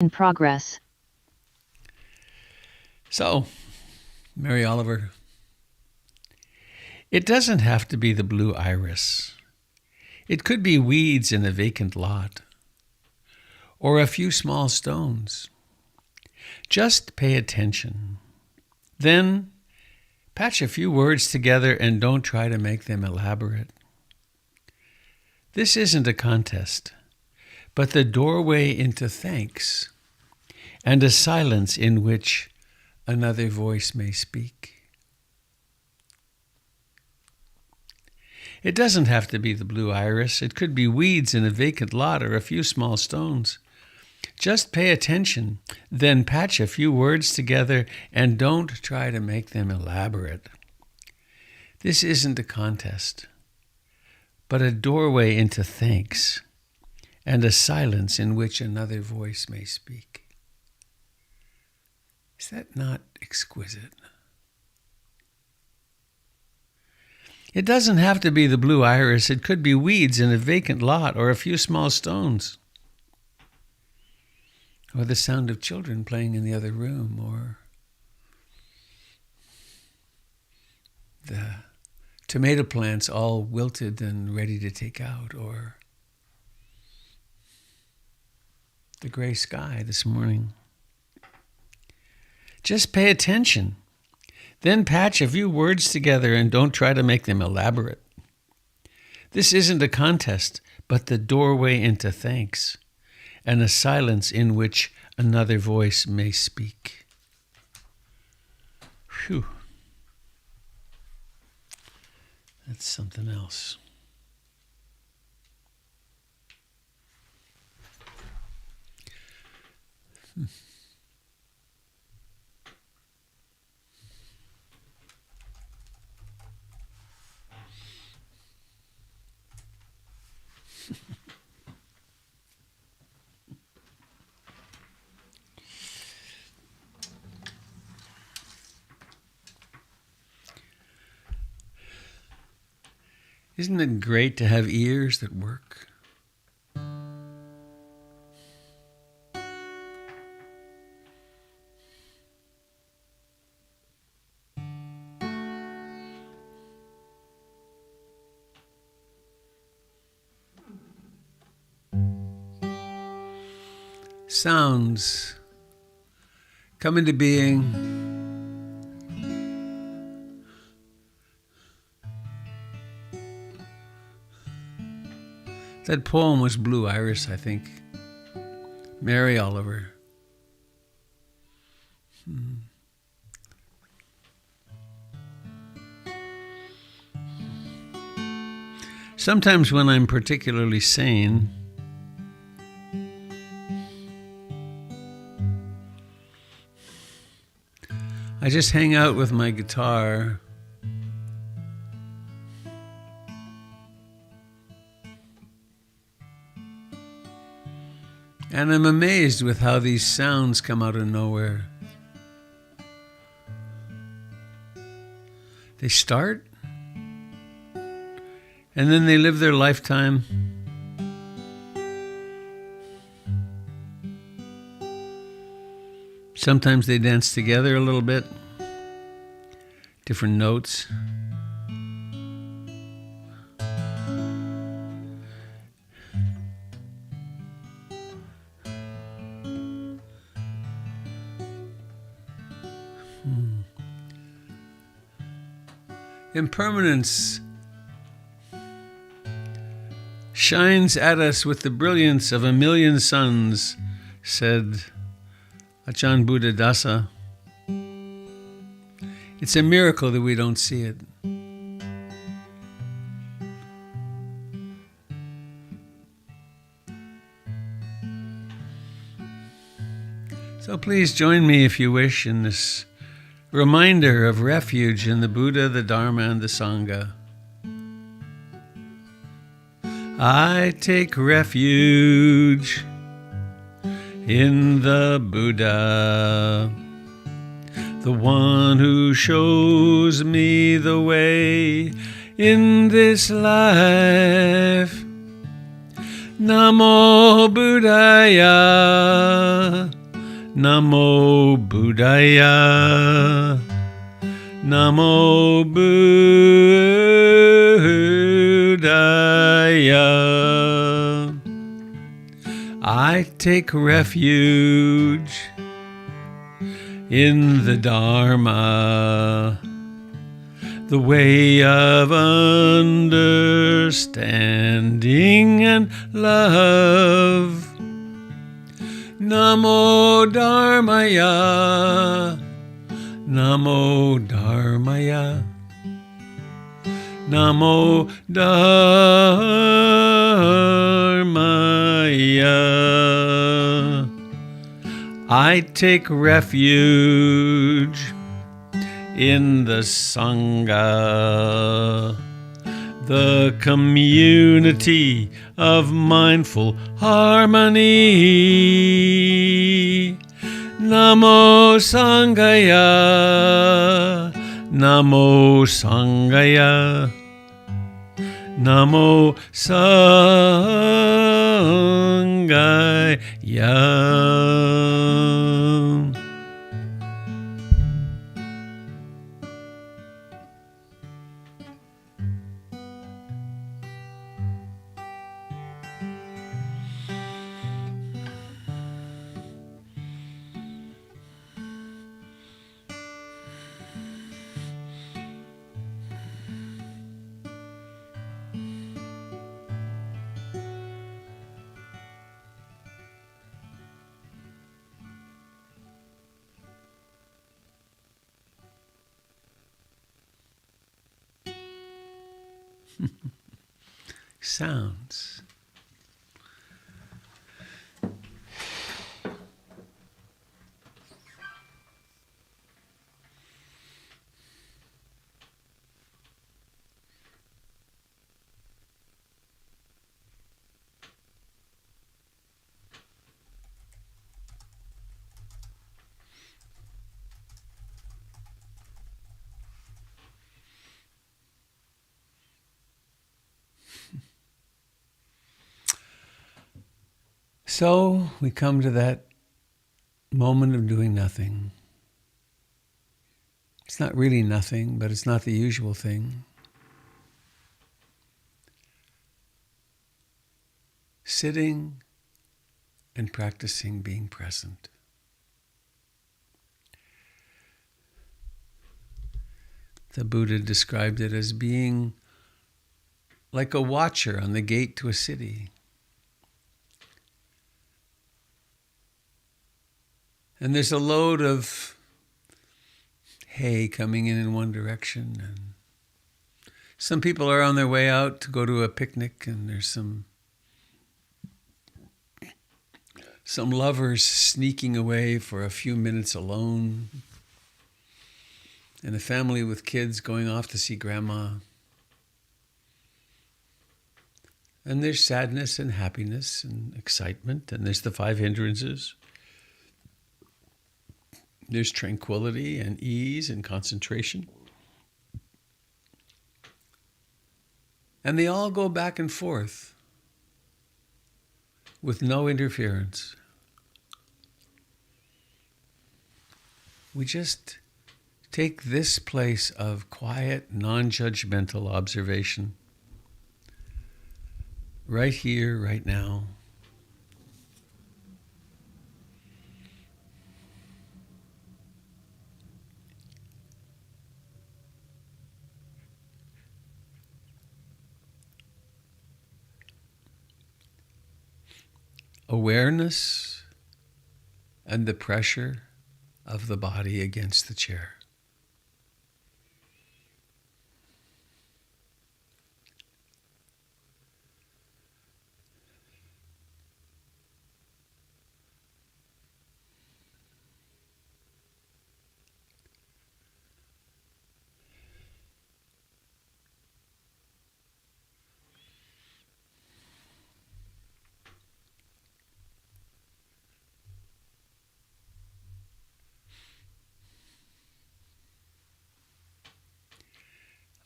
In progress. So, Mary Oliver, it doesn't have to be the blue iris. It could be weeds in a vacant lot, or a few small stones. Just pay attention. Then, patch a few words together and don't try to make them elaborate. This isn't a contest, but the doorway into thanks and a silence in which another voice may speak. It doesn't have to be the blue iris. It could be weeds in a vacant lot or a few small stones. Just pay attention, then patch a few words together and don't try to make them elaborate. This isn't a contest, but a doorway into thanks and a silence in which another voice may speak. Is that not exquisite? It doesn't have to be the blue iris. It could be weeds in a vacant lot or a few small stones. Or the sound of children playing in the other room, or the tomato plants all wilted and ready to take out, or the gray sky this morning. Just pay attention. Then patch a few words together and don't try to make them elaborate. This isn't a contest, but the doorway into thanks and a silence in which another voice may speak. Phew. That's something else. Isn't it great to have ears that work? Sounds come into being. That poem was Blue Iris, I think. Mary Oliver. Sometimes when I'm particularly sane, I just hang out with my guitar and I'm amazed with how these sounds come out of nowhere. They start, and then they live their lifetime. Sometimes they dance together a little bit, different notes. Impermanence shines at us with the brilliance of a million suns, said Ajahn Buddha Dasa. It's a miracle that we don't see it. So please join me if you wish in this reminder of refuge in the Buddha, the Dharma, and the Sangha. I take refuge in the Buddha, the one who shows me the way in this life. Namo Buddhaya. Namo Buddhaya. Namo Buddhaya. I take refuge in the Dharma, the way of understanding and love. Namo Dharmaya. Namo Dharmaya. Namo Dharmaya. I take refuge in the Sangha, the community of mindful harmony. Namo Sangaya. Namo Sangaya. Namo Sangaya. Sounds. So we come to that moment of doing nothing. It's not really nothing, but it's not the usual thing. Sitting and practicing being present. The Buddha described it as being like a watcher on the gate to a city. And there's a load of hay coming in one direction, and some people are on their way out to go to a picnic, and there's some lovers sneaking away for a few minutes alone, and a family with kids going off to see grandma. And there's sadness and happiness and excitement, and there's the 5 hindrances. There's tranquility and ease and concentration. And they all go back and forth with no interference. We just take this place of quiet, non-judgmental observation right here, right now. Awareness and the pressure of the body against the chair.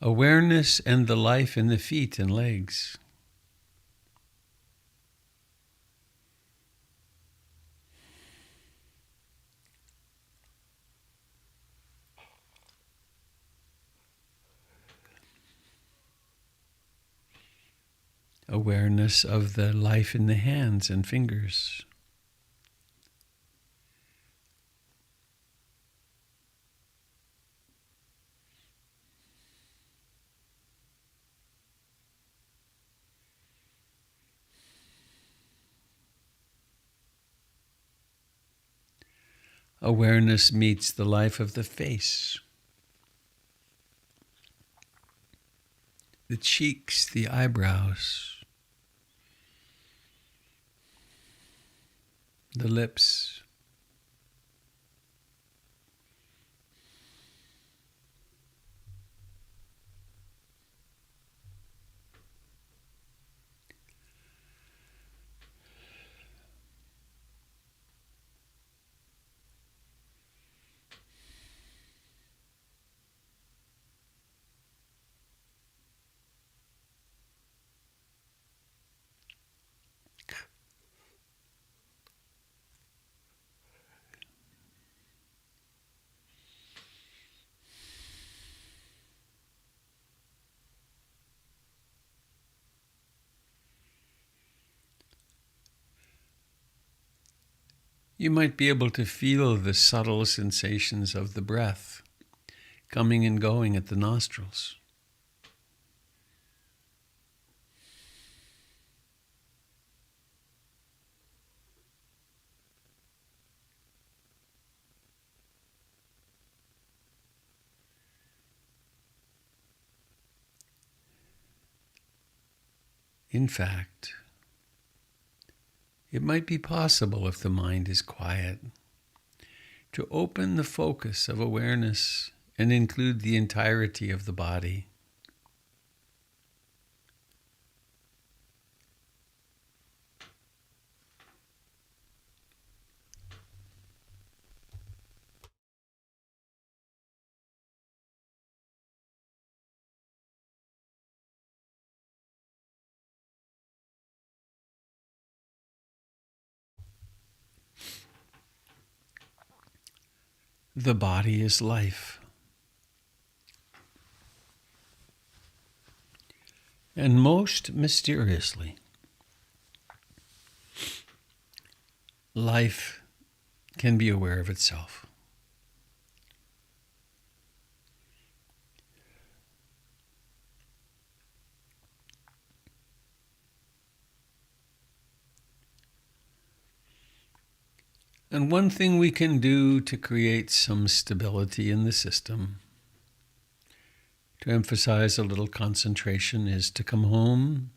Awareness and the life in the feet and legs. awareness of the life in the hands and fingers. Awareness meets the life of the face, the cheeks, the eyebrows, the lips. You might be able to feel the subtle sensations of the breath coming and going at the nostrils. In fact, it might be possible, if the mind is quiet, to open the focus of awareness and include the entirety of the body. The body is life. And most mysteriously, life can be aware of itself. And one thing we can do to create some stability in the system, to emphasize a little concentration, is to come home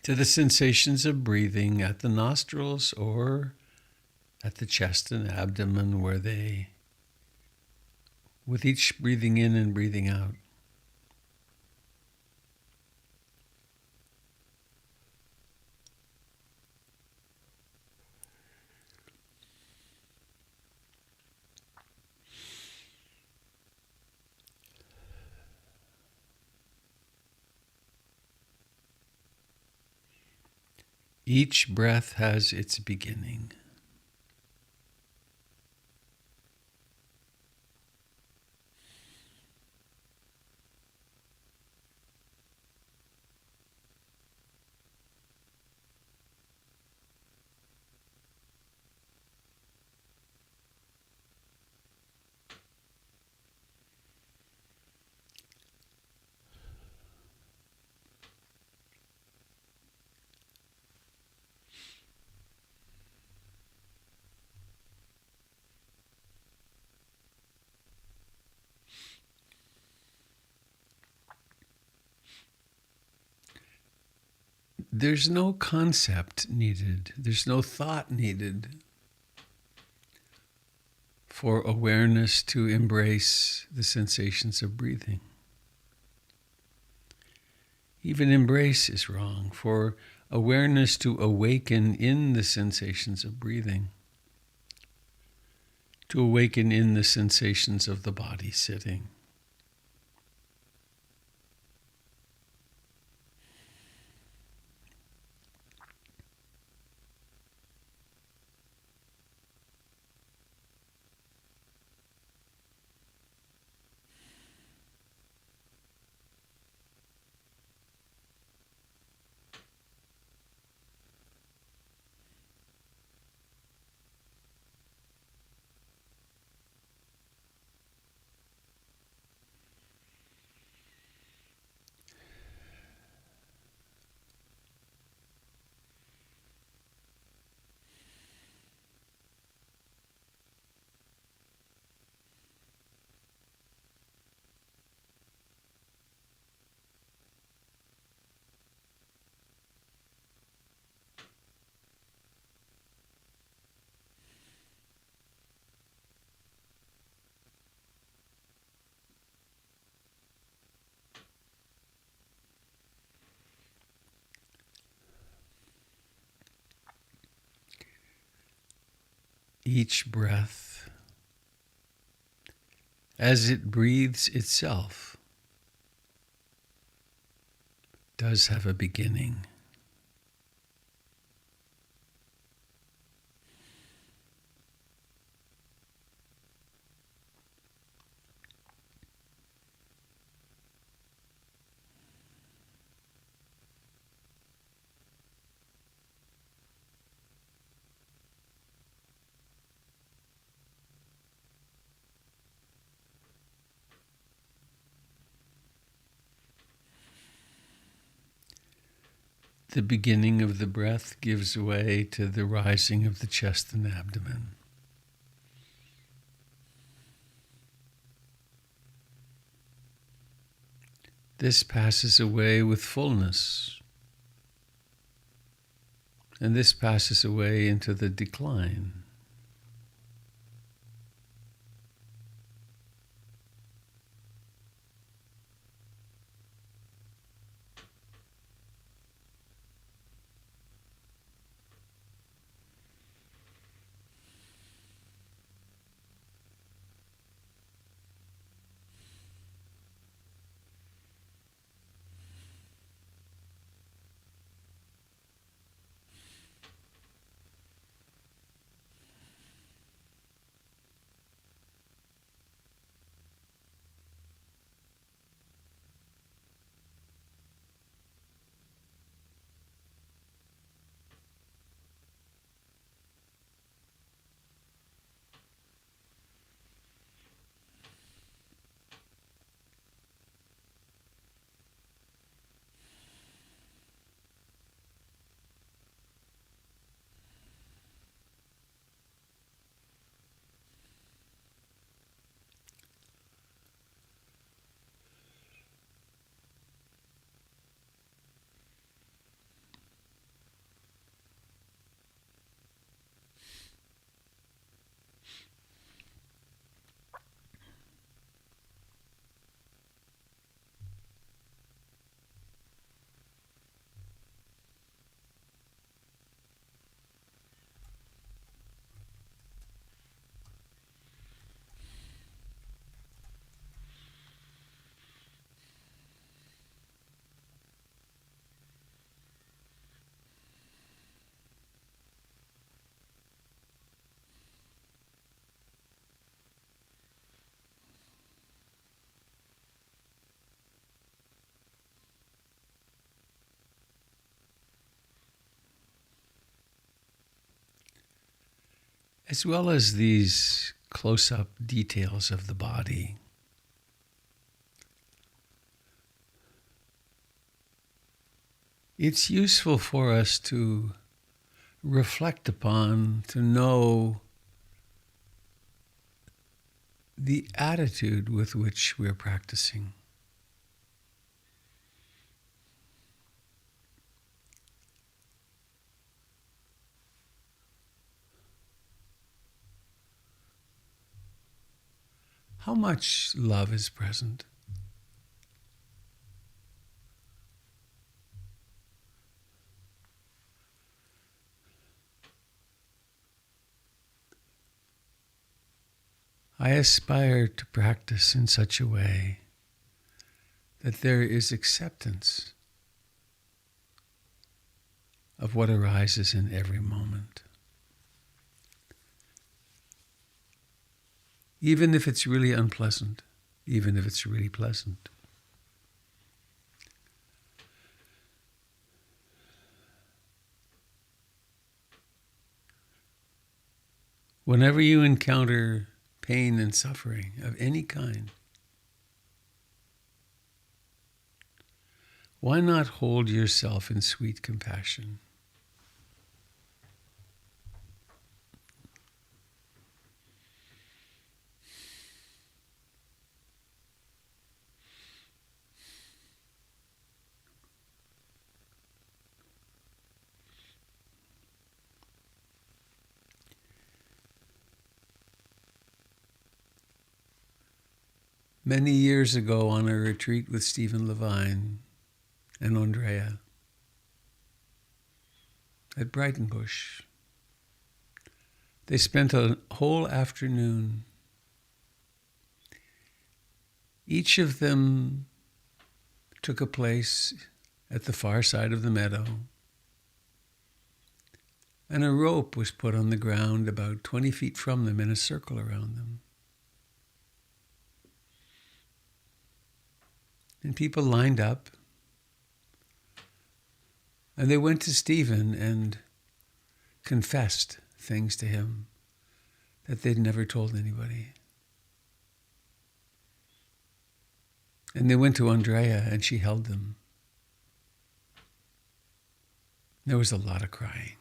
to the sensations of breathing at the nostrils or at the chest and abdomen, where they, with each breathing in and breathing out, each breath has its beginning. There's no concept needed. There's no thought needed for awareness to embrace the sensations of breathing. Even embrace is wrong. For awareness to awaken in the sensations of breathing, to awaken in the sensations of the body sitting. Each breath, as it breathes itself, does have a beginning. The beginning of the breath gives way to the rising of the chest and abdomen. This passes away with fullness, and this passes away into the decline. As well as these close-up details of the body, it's useful for us to reflect upon, to know the attitude with which we're practicing. How much love is present? I aspire to practice in such a way that there is acceptance of what arises in every moment. Even if it's really unpleasant, even if it's really pleasant. Whenever you encounter pain and suffering of any kind, why not hold yourself in sweet compassion? Many years ago on a retreat with Stephen Levine and Andrea at Brighton Bush, They spent a whole afternoon. Each of them took a place at the far side of the meadow, and a rope was put on the ground about 20 feet from them in a circle around them. And people lined up, and they went to Stephen and confessed things to him that they'd never told anybody. And they went to Andrea, and she held them. There was a lot of crying.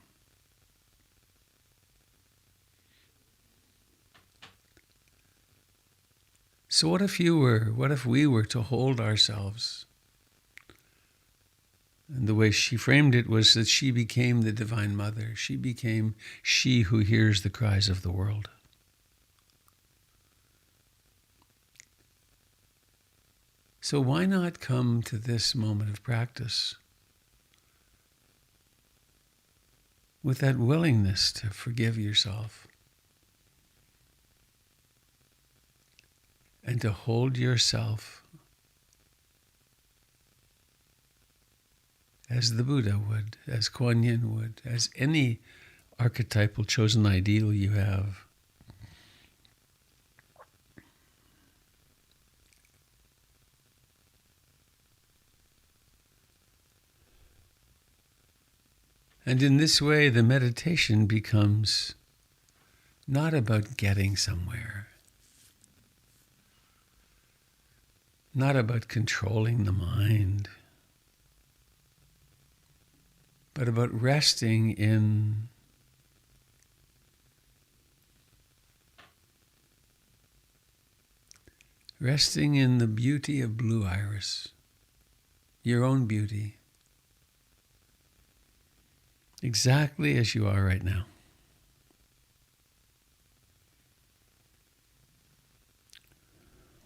So what if we were to hold ourselves? And the way she framed it was that she became the Divine Mother. She became she who hears the cries of the world. So why not come to this moment of practice with that willingness to forgive yourself and to hold yourself as the Buddha would, as Kuan Yin would, as any archetypal chosen ideal you have. And in this way, the meditation becomes not about getting somewhere, not about controlling the mind, but about resting in the beauty of blue iris, your own beauty, exactly as you are right now.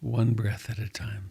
One breath at a time.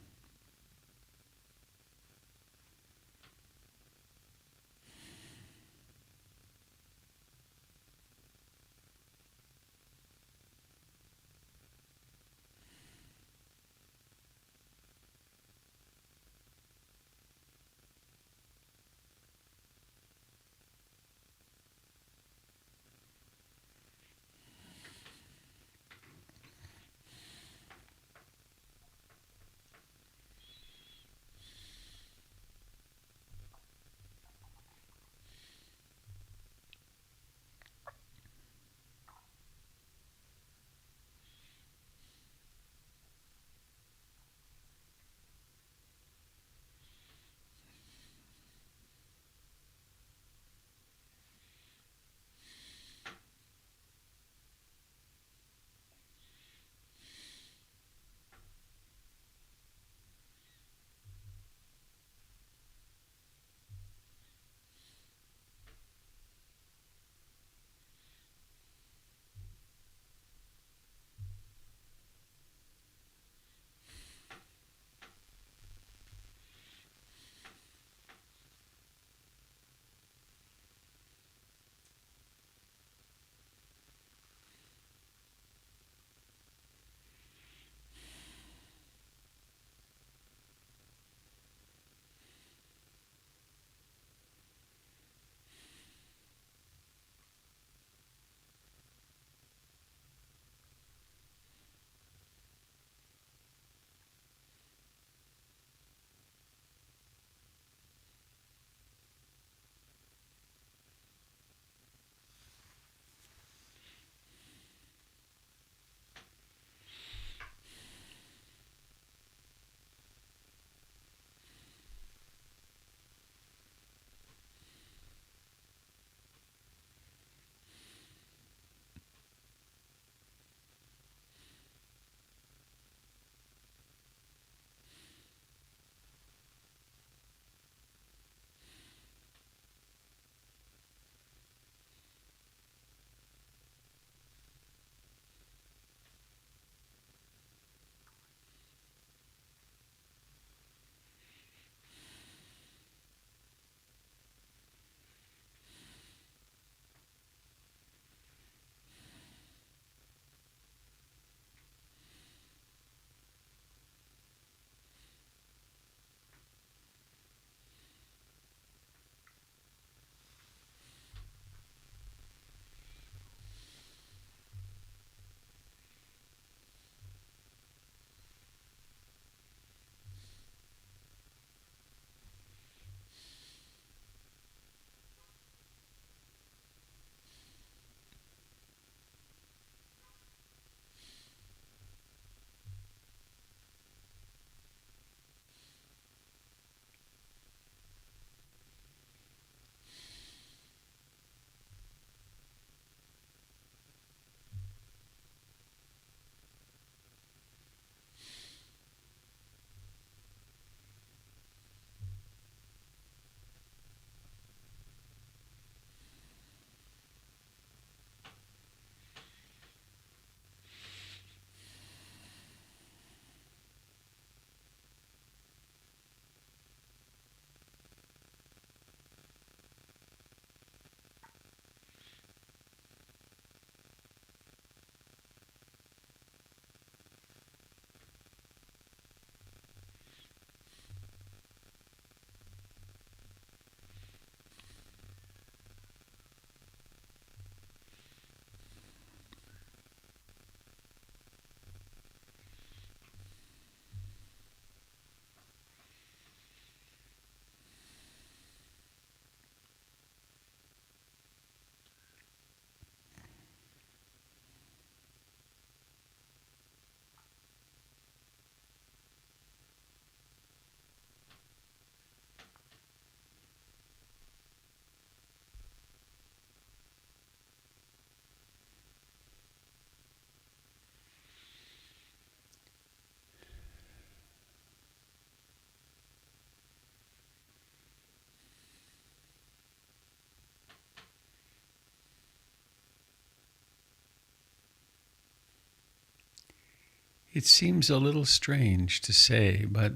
It seems a little strange to say, but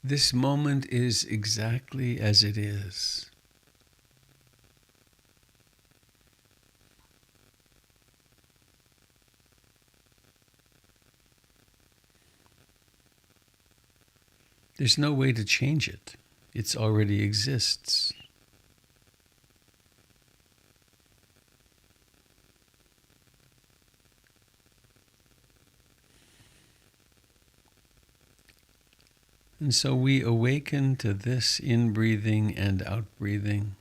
this moment is exactly as it is. There's no way to change it. It already exists. And so we awaken to this in-breathing and out-breathing.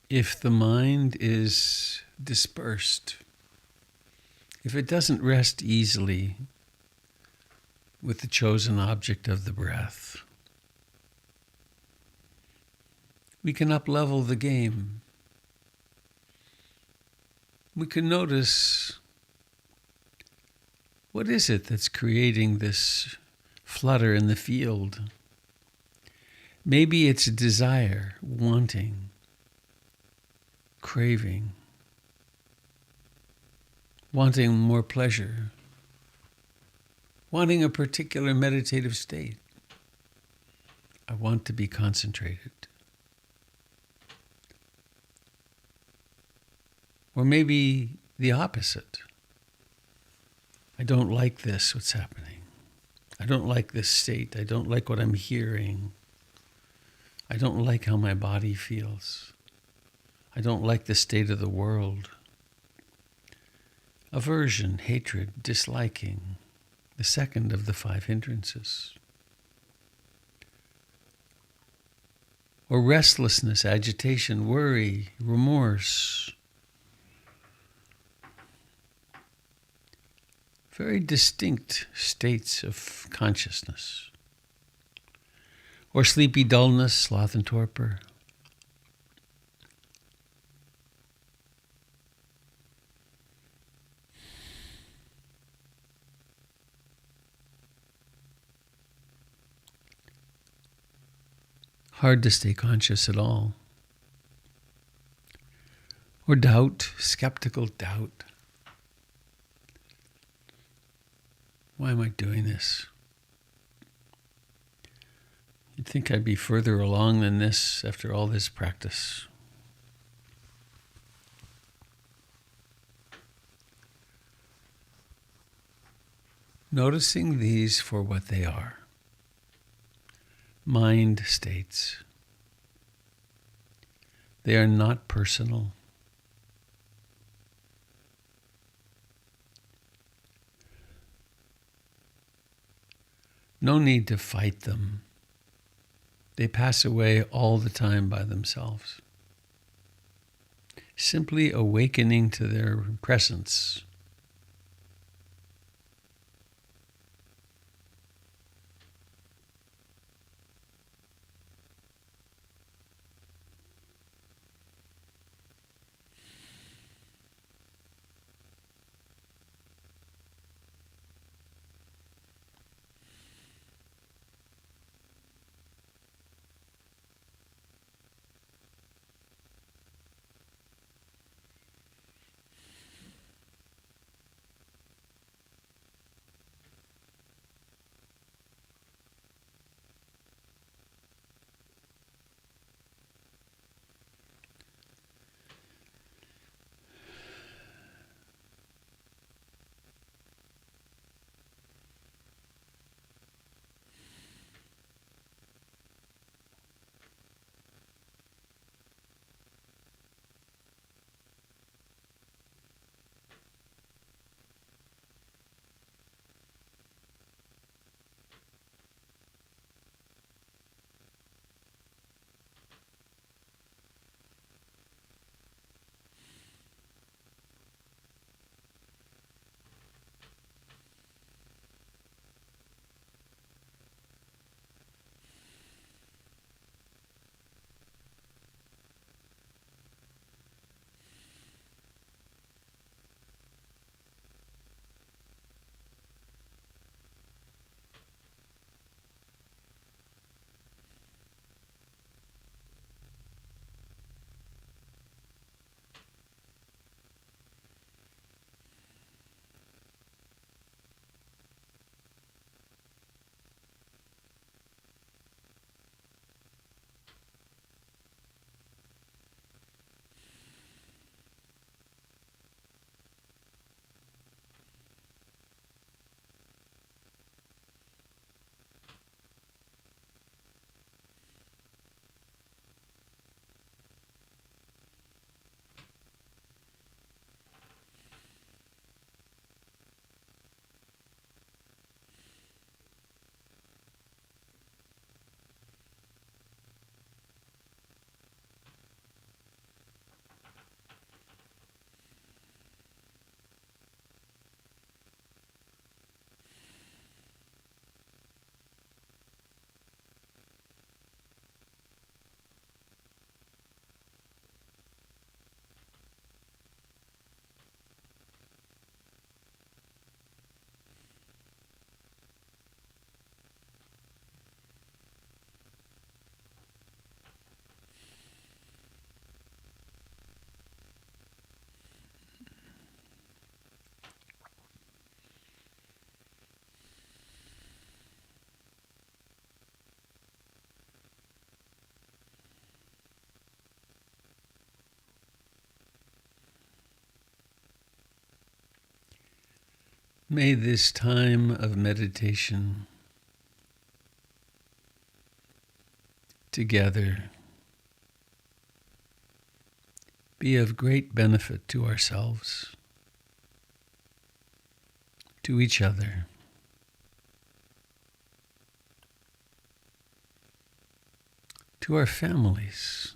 If the mind is dispersed, if it doesn't rest easily with the chosen object of the breath, we can up-level the game. We can notice, what is it that's creating this flutter in the field? Maybe it's desire, wanting, craving, wanting more pleasure, wanting a particular meditative state. I want to be concentrated. Or maybe the opposite. I don't like this, what's happening. I don't like this state. I don't like what I'm hearing. I don't like how my body feels. I don't like the state of the world. Aversion, hatred, disliking, the second of the 5 hindrances. Or restlessness, agitation, worry, remorse. Very distinct states of consciousness. Or sleepy dullness, sloth and torpor. Hard to stay conscious at all. Or doubt, skeptical doubt. Why am I doing this? You'd think I'd be further along than this after all this practice. Noticing these for what they are. Mind states. They are not personal. No need to fight them. They pass away all the time by themselves. Simply awakening to their presence. May this time of meditation together be of great benefit to ourselves, to each other, to our families,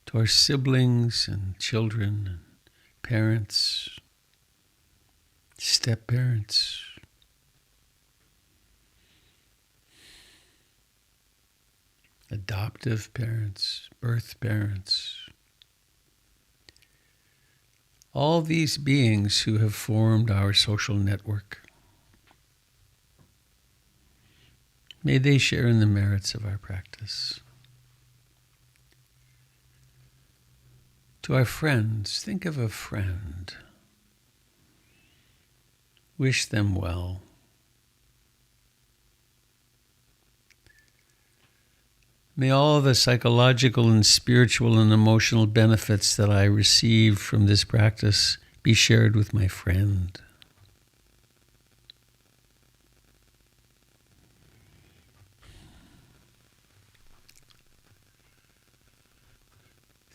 to our siblings and children and parents, step-parents, adoptive parents, birth parents, all these beings who have formed our social network. May they share in the merits of our practice. To our friends, think of a friend. Wish them well. May all the psychological and spiritual and emotional benefits that I receive from this practice be shared with my friend.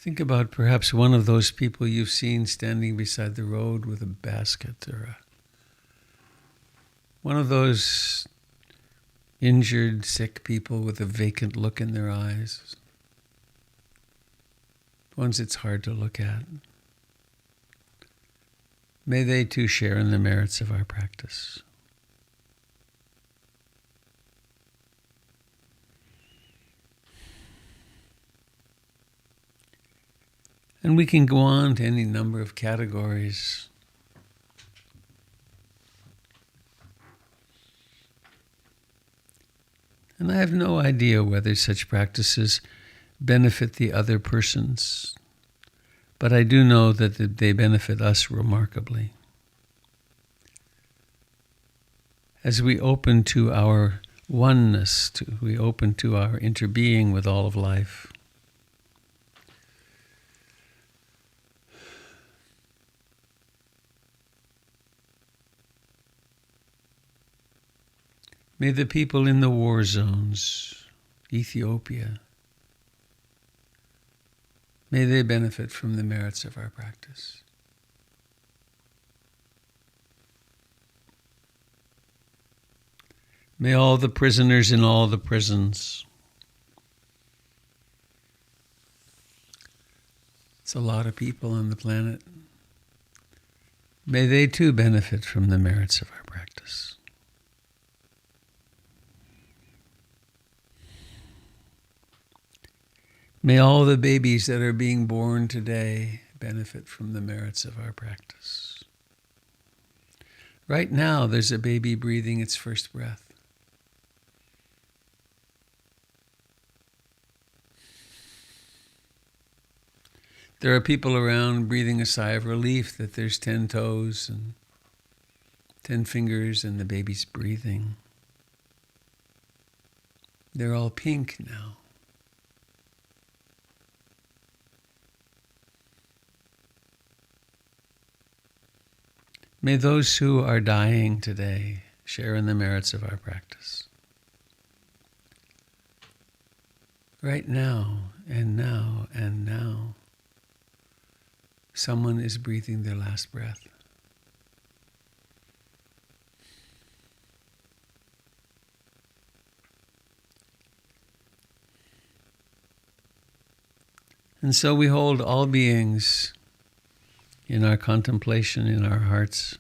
Think about perhaps one of those people you've seen standing beside the road with a basket, or one of those injured, sick people with a vacant look in their eyes, ones it's hard to look at. May they too share in the merits of our practice. And we can go on to any number of categories. And I have no idea whether such practices benefit the other persons, but I do know that they benefit us remarkably. As we open to our oneness, we open to our interbeing with all of life. May the people in the war zones, Ethiopia, may they benefit from the merits of our practice. May all the prisoners in all the prisons, it's a lot of people on the planet, may they too benefit from the merits of our practice. May all the babies that are being born today benefit from the merits of our practice. Right now, there's a baby breathing its first breath. There are people around breathing a sigh of relief that there's 10 toes and 10 fingers and the baby's breathing. They're all pink now. May those who are dying today share in the merits of our practice. Right now, and now, and now, someone is breathing their last breath. And so we hold all beings in our contemplation, in our hearts.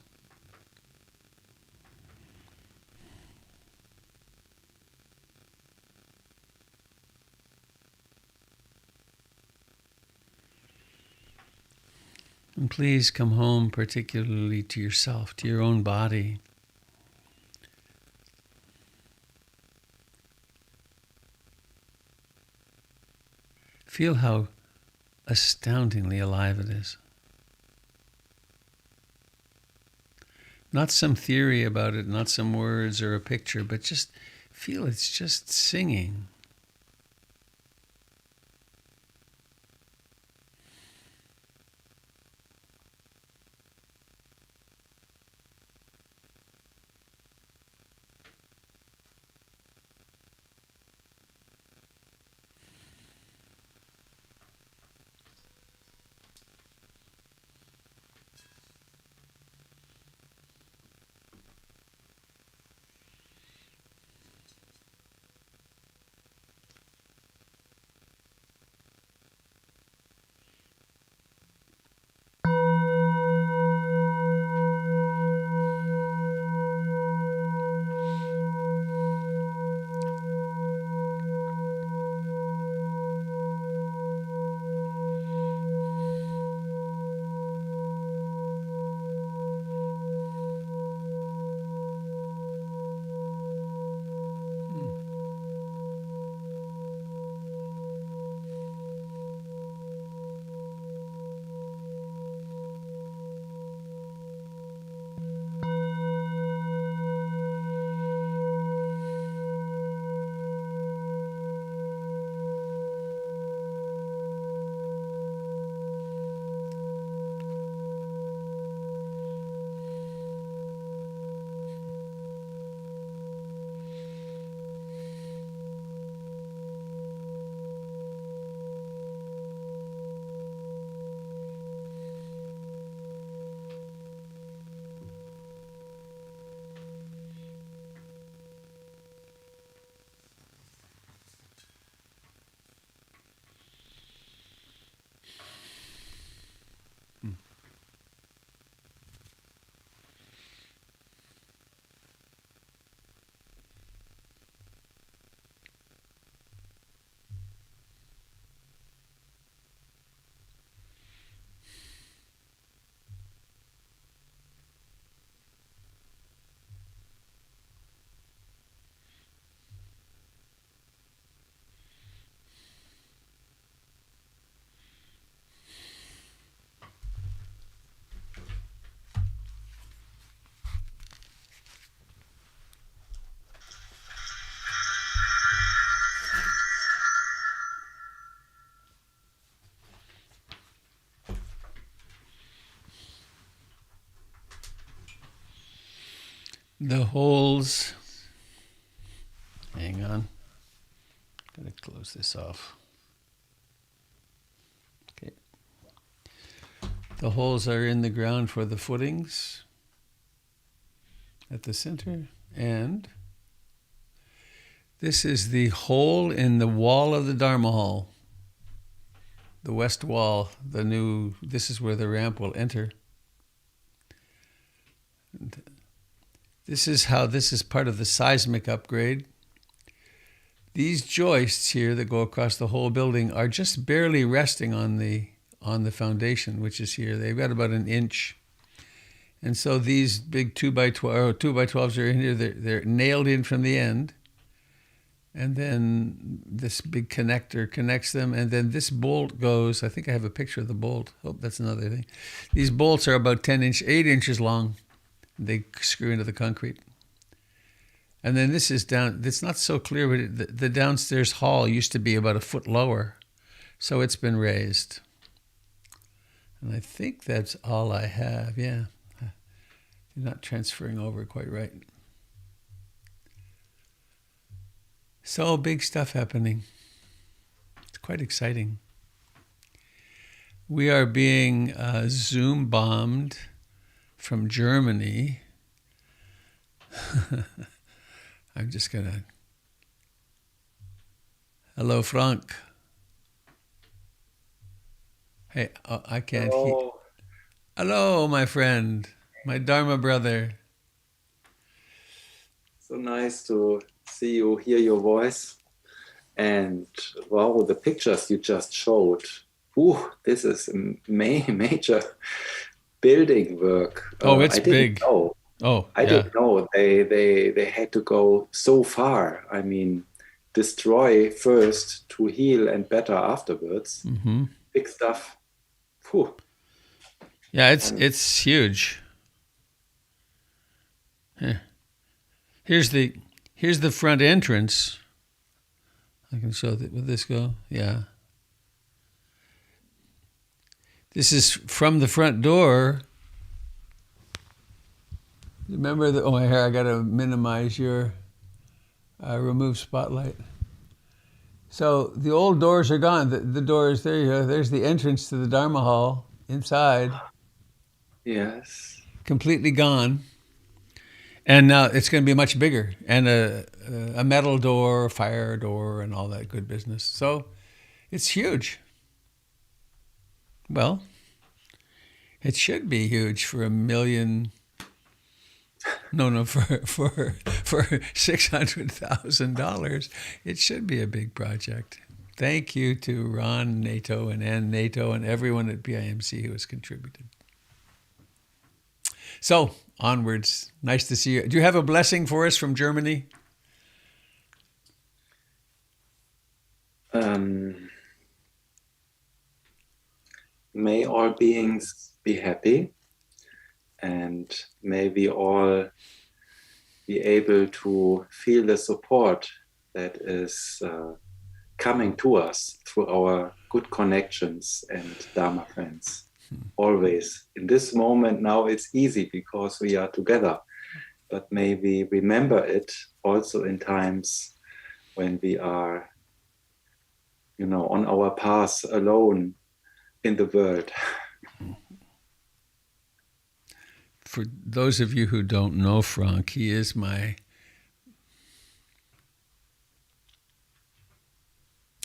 And please come home particularly to yourself, to your own body. Feel how astoundingly alive it is. Not some theory about it, not some words or a picture, but just feel it's just singing. The holes, hang on, gotta close this off. Okay. The holes are in the ground for the footings at the center, and this is the hole in the wall of the Dharma Hall, the west wall, this is where the ramp will enter. And this is part of the seismic upgrade. These joists here that go across the whole building are just barely resting on the foundation, which is here. They've got about an inch. And so these big 2x12s are in here. They're nailed in from the end. And then this big connector connects them. And then this bolt goes, I think I have a picture of the bolt. Oh, that's another thing. These bolts are about 8 inches long. They screw into the concrete. And then this is down, it's not so clear, but the downstairs hall used to be about a foot lower. So it's been raised. And I think that's all I have, yeah. You're not transferring over quite right. So big stuff happening. It's quite exciting. We are being Zoom bombed from Germany. I'm just gonna. Hello, Frank. Hey, I can't hear. Hello, my friend, my Dharma brother. So nice to see you, hear your voice. And wow, the pictures you just showed. Ooh, this is a major building work. Oh, it's I didn't big. know. Oh, I yeah. didn't know they had to go so far. I mean, destroy first to heal and better afterwards. Mm-hmm. Big stuff. Whew. Yeah, it's huge. Yeah. Here's the front entrance. I can show that. Will this go? Yeah. This is from the front door. Remember the, oh, here, I got to minimize your remove spotlight. So the old doors are gone. The doors, there you go. There's the entrance to the Dharma Hall inside. Yes. Completely gone. And now it's going to be much bigger. And a metal door, a fire door, and all that good business. So it's huge. Well, it should be huge for $1 million. No, for $600,000, it should be a big project. Thank you to Ron NATO and Ann NATO and everyone at BIMC who has contributed. So onwards, nice to see you. Do you have a blessing for us from Germany? May all beings be happy, and may we all be able to feel the support that is coming to us through our good connections and Dharma friends. Always. In this moment now, it's easy because we are together, but may we remember it also in times when we are, on our path alone in the world. For those of you who don't know Frank, he is my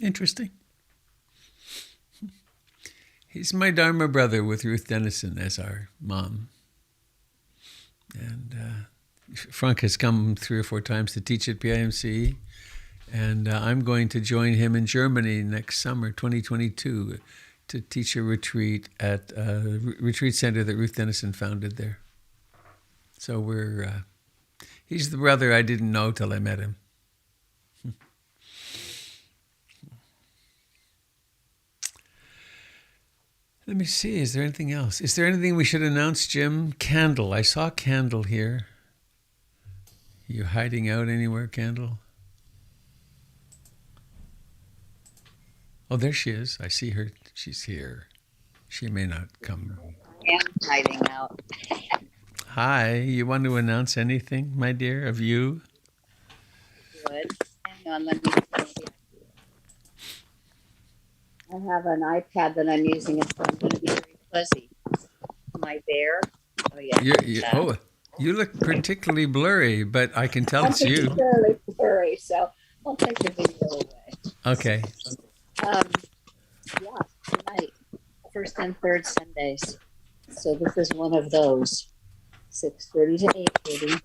interesting. He's my Dharma brother with Ruth Dennison as our mom. And Frank has come 3 or 4 times to teach at PIMC. And I'm going to join him in Germany next summer, 2022, to teach a retreat at a retreat center that Ruth Dennison founded there. So he's the brother I didn't know till I met him. Let me see, is there anything else? Is there anything we should announce, Jim? Candle, I saw Candle here. You hiding out anywhere, Candle? Oh, there she is. I see her. She's here. She may not come. I am hiding out. Hi. You want to announce anything, my dear, of you? Good. Hang on, let me. I have an iPad that I'm using, and so I'm going to be very fuzzy. My bear. Oh yeah. Oh, you look particularly blurry, but I can tell I'm it's you. particularly blurry, so I'll take the video away. Okay. Um, yeah, tonight, first and third Sundays. So this is one of those. 6:30 to 8:30.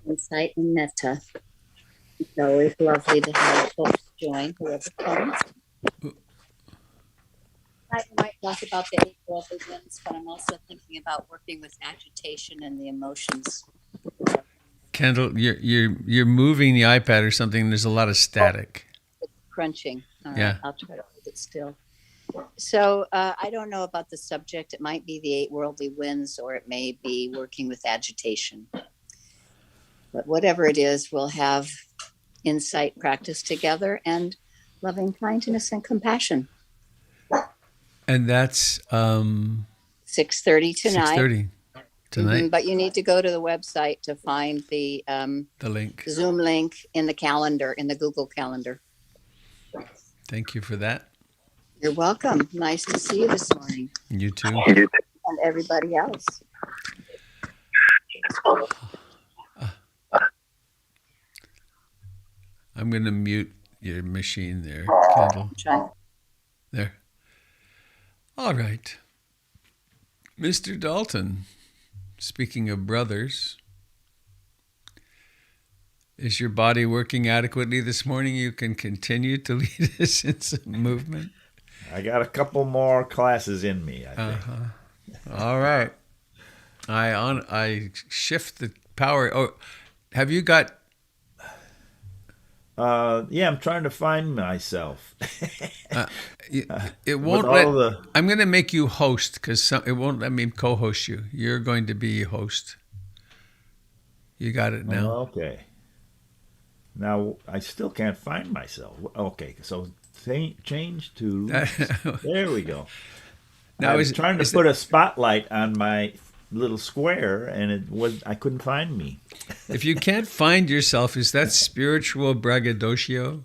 Insight and Metta. It's always lovely to have folks join, whoever comes. I might talk about the eight worldly winds, but I'm also thinking about working with agitation and the emotions. Kendall, you're moving the iPad or something. There's a lot of static. It's crunching. All right, Yeah. I'll try to hold it still. So I don't know about the subject. It might be the eight worldly winds, or it may be working with agitation. But whatever it is, we'll have insight practice together and loving kindness and compassion. And that's 6:30 tonight. 6:30 tonight. But you need to go to the website to find the link. Zoom link in the calendar, in the Google Calendar. Thank you for that. You're welcome. Nice to see you this morning. You too. And everybody else. I'm going to mute your machine there, Kendall. Try. There. All right. Mr. Dalton, speaking of brothers, is your body working adequately this morning? You can continue to lead us in some movement. I got a couple more classes in me, I think. All right. I shift the power. Oh, have you got? Yeah, I'm trying to find myself. It won't let. I'm going to make you host because it won't let me co-host you. You're going to be host. You got it now. Oh, okay. Now I still can't find myself. Okay, so change to. There we go. Now I was trying to put a spotlight on my little square, and I couldn't find me. If you can't find yourself, is that spiritual braggadocio?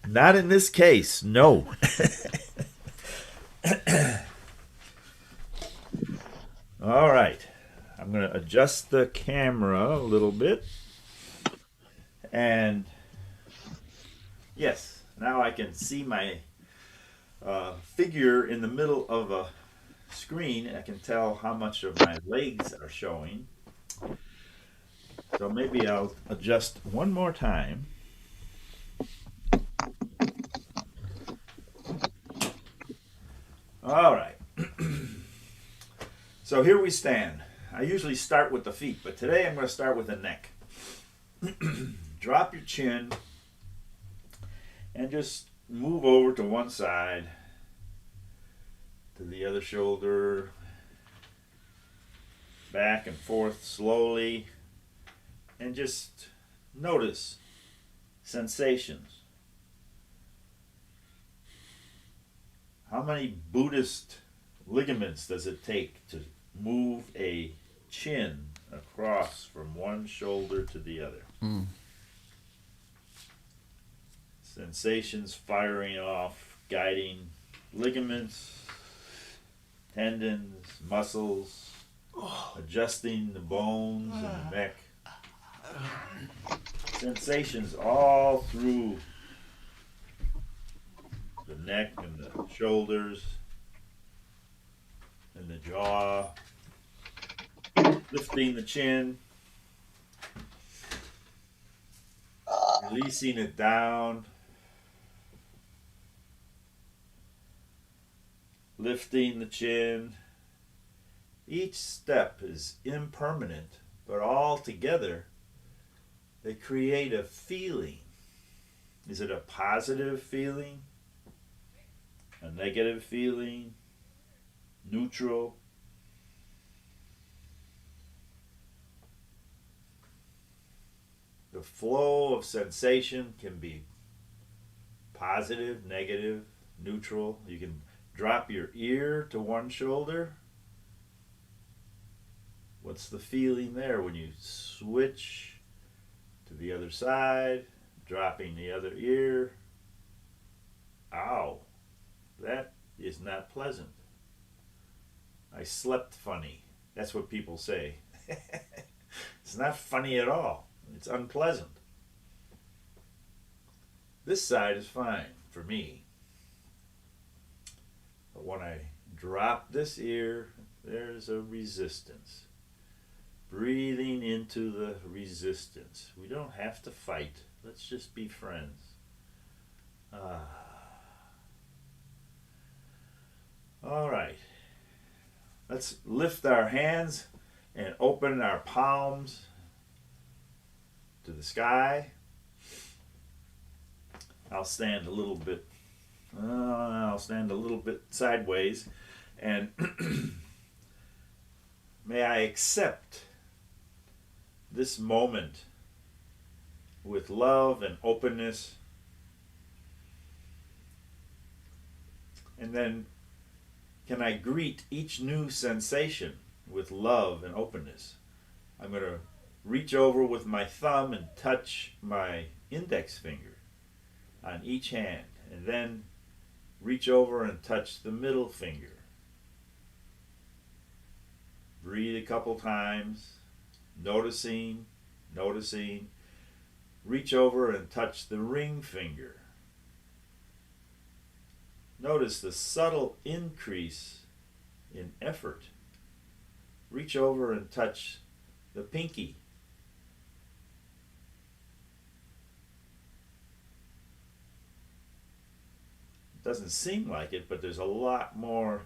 Not in this case, no. All right. I'm going to adjust the camera a little bit. And yes, now I can see my figure in the middle of a screen. I can tell how much of my legs are showing. So maybe I'll adjust one more time. All right. So here we stand. I usually start with the feet, but today I'm going to start with the neck. Drop your chin and just move over to one side, to the other shoulder, back and forth slowly, and just notice sensations. How many Buddhist ligaments does it take to move a chin across from one shoulder to the other? Sensations firing off, guiding ligaments, tendons, muscles, adjusting the bones in the neck. Sensations all through the neck and the shoulders and the jaw, lifting the chin, releasing it down, lifting the chin. Each step is impermanent, but all together they create a feeling. Is it a positive feeling? A negative feeling? Neutral? The flow of sensation can be positive, negative, neutral. You can drop your ear to one shoulder What's the feeling there when you switch to the other side, dropping the other ear? Ow, that is not pleasant. I slept funny. That's what people say. It's not funny at all. It's unpleasant. This side is fine for me. But when I drop this ear, there's a resistance. Breathing into the resistance. We don't have to fight. Let's just be friends. All right. Let's lift our hands and open our palms to the sky. I'll stand a little bit sideways, and may I accept this moment with love and openness, and then can I greet each new sensation with love and openness. I'm going to reach over with my thumb and touch my index finger on each hand, and then reach over and touch the middle finger. Breathe a couple times, noticing. Reach over and touch the ring finger. Notice the subtle increase in effort. Reach over and touch the pinky. It doesn't seem like it, but there's a lot more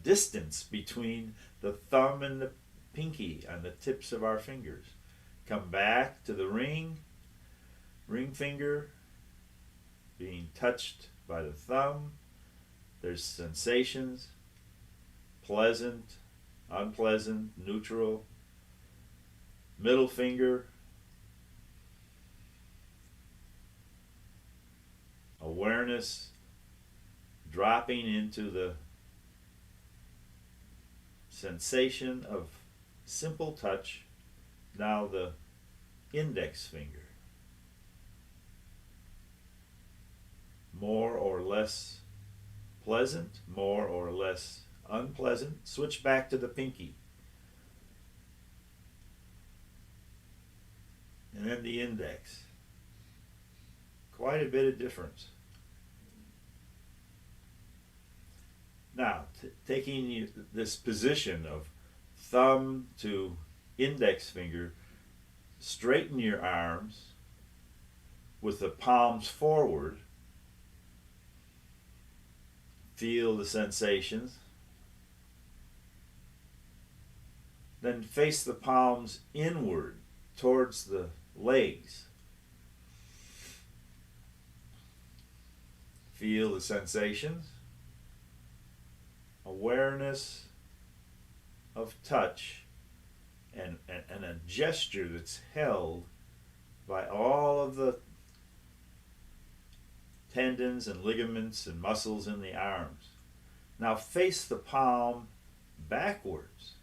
distance between the thumb and the pinky on the tips of our fingers. Come back to the ring finger being touched by the thumb. There's sensations, pleasant, unpleasant, neutral. Middle finger, awareness, dropping into the sensation of simple touch. Now the index finger. More or less pleasant, more or less unpleasant. Switch back to the pinky. And then the index. Quite a bit of difference. Now, taking this position of thumb to index finger, straighten your arms with the palms forward. Feel the sensations. Then face the palms inward towards the legs. Feel the sensations. Awareness of touch and a gesture that's held by all of the tendons and ligaments and muscles in the arms. Now face the palm backwards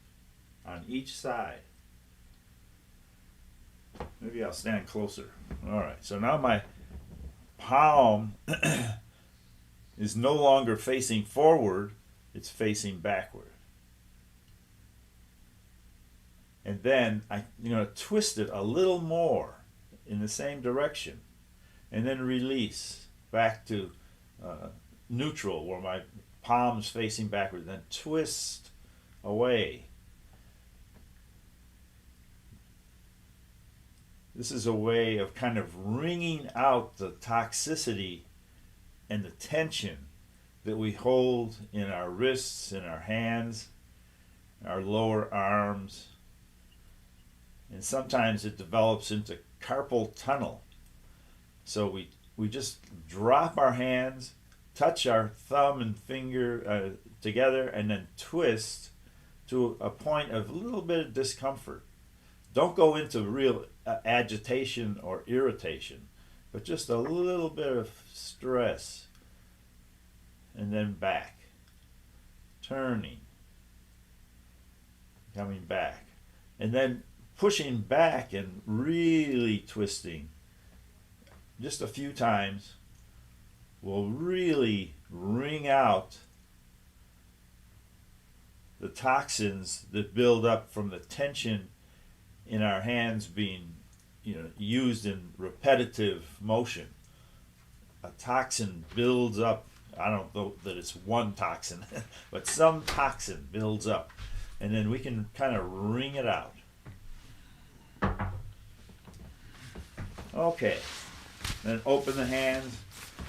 on each side. Maybe I'll stand closer. All right, so now my palm is no longer facing forward, it's facing backward. And then I'm going to twist it a little more in the same direction, and then release back to neutral where my palm's facing backward, then twist away. This is a way of kind of wringing out the toxicity and the tension that we hold in our wrists, in our hands, our lower arms. And sometimes it develops into carpal tunnel. So we just drop our hands, touch our thumb and finger together, and then twist to a point of a little bit of discomfort. Don't go into real agitation or irritation, but just a little bit of stress. And then back, turning, coming back. And then pushing back and really twisting just a few times will really wring out the toxins that build up from the tension in our hands being, used in repetitive motion. A toxin builds up. I don't know that it's one toxin, but some toxin builds up, and then we can kind of wring it out. Okay, then open the hands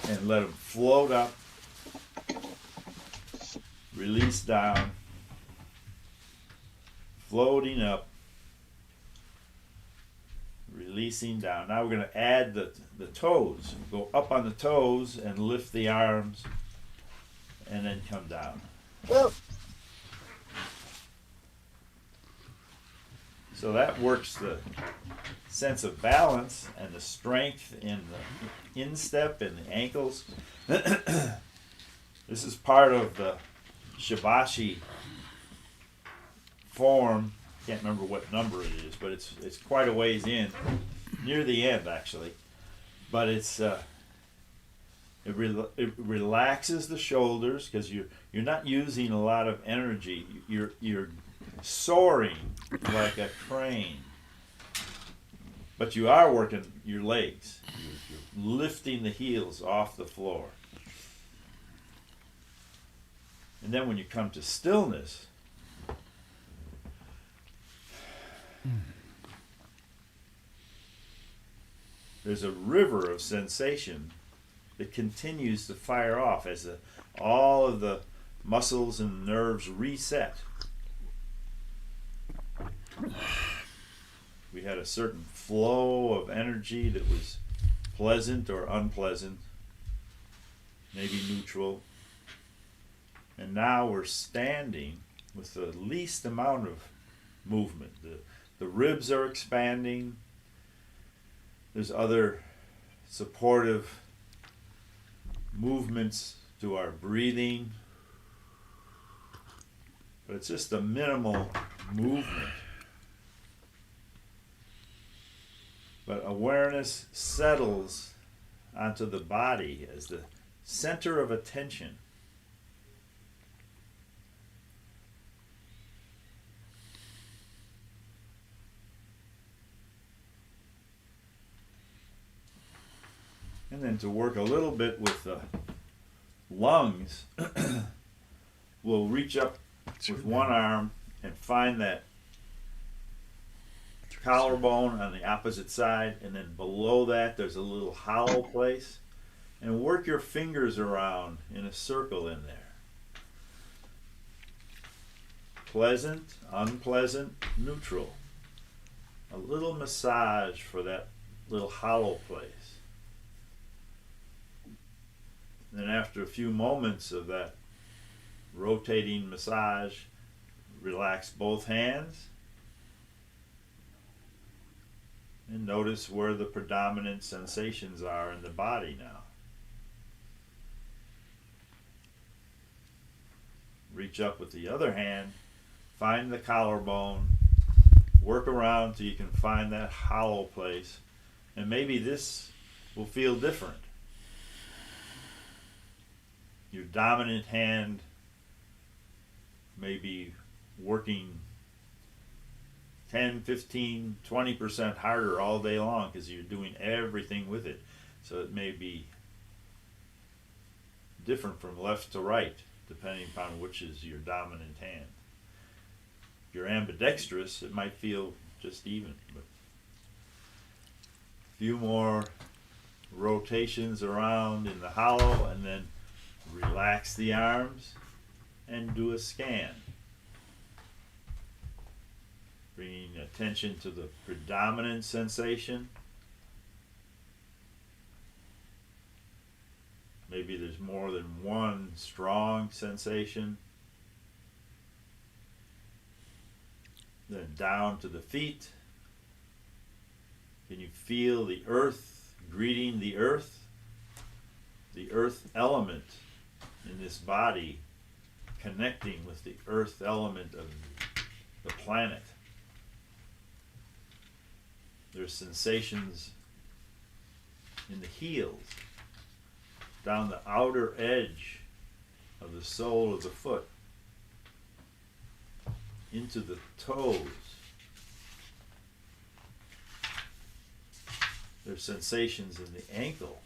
and let them float up, release down, floating up, releasing down. Now we're going to add the toes. Go up on the toes and lift the arms, and then come down. Whoa. So that works the sense of balance and the strength in the instep and the ankles. This is part of the Shibashi form. Can't remember what number it is, but it's quite a ways in, near the end actually. But it relaxes the shoulders because you're not using a lot of energy. You're soaring like a crane, but you are working your legs. You're lifting the heels off the floor. And then when you come to stillness, there's a river of sensation that continues to fire off as all of the muscles and nerves reset. We had a certain flow of energy that was pleasant or unpleasant, maybe neutral. And now we're standing with the least amount of movement. The ribs are expanding. There's other supportive movements to our breathing, but it's just a minimal movement. But awareness settles onto the body as the center of attention. And then to work a little bit with the lungs, we'll reach up with one arm and find that collarbone on the opposite side, and then below that there's a little hollow place, and work your fingers around in a circle in there. Pleasant, unpleasant, neutral. A little massage for that little hollow place. Then after a few moments of that rotating massage, relax both hands and notice where the predominant sensations are in the body now. Reach up with the other hand, find the collarbone, work around till you can find that hollow place, and maybe this will feel different. Your dominant hand may be working 10, 15, 20% harder all day long because you're doing everything with it. So it may be different from left to right, depending upon which is your dominant hand. If you're ambidextrous, it might feel just even. But a few more rotations around in the hollow, and then relax the arms and do a scan. Bringing attention to the predominant sensation. Maybe there's more than one strong sensation. Then down to the feet. Can you feel the earth greeting the earth? The earth element in this body connecting with the earth element of the planet. There's sensations in the heels, down the outer edge of the sole of the foot, into the toes. There's sensations in the ankle,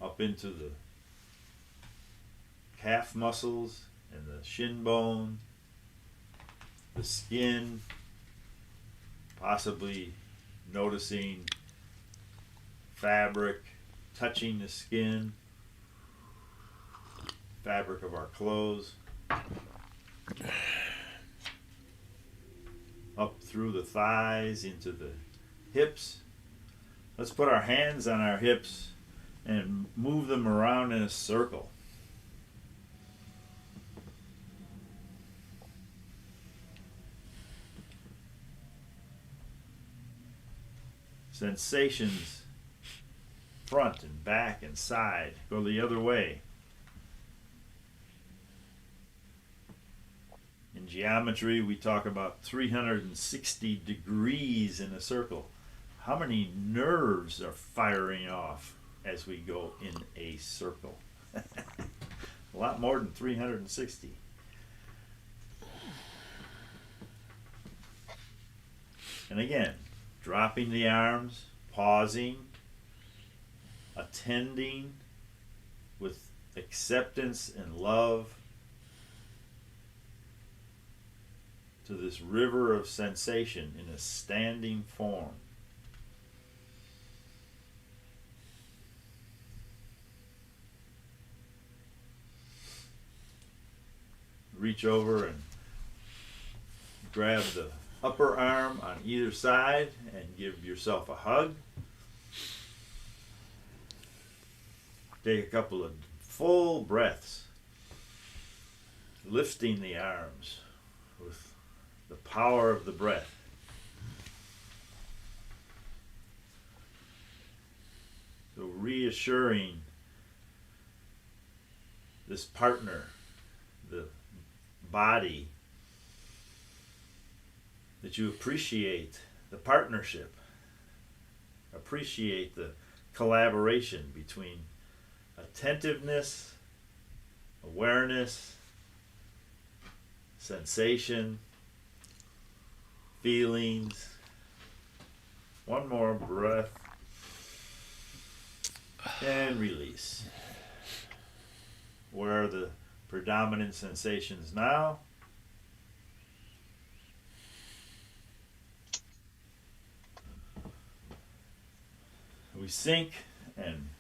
up into the calf muscles and the shin bone, the skin, possibly noticing fabric touching the skin, fabric of our clothes, up through the thighs into the hips. Let's put our hands on our hips and move them around in a circle. Sensations front and back and side. Go the other way. In geometry, we talk about 360 degrees in a circle. How many nerves are firing off as we go in a circle? A lot more than 360. And again, dropping the arms, pausing, attending with acceptance and love to this river of sensation in a standing form. Reach over and grab the upper arm on either side and give yourself a hug. Take a couple of full breaths, lifting the arms with the power of the breath. So reassuring this partner, the body, that you appreciate the partnership, appreciate the collaboration between attentiveness, awareness, sensation, feelings. One more breath and release. Where are the predominant sensations now? We sink and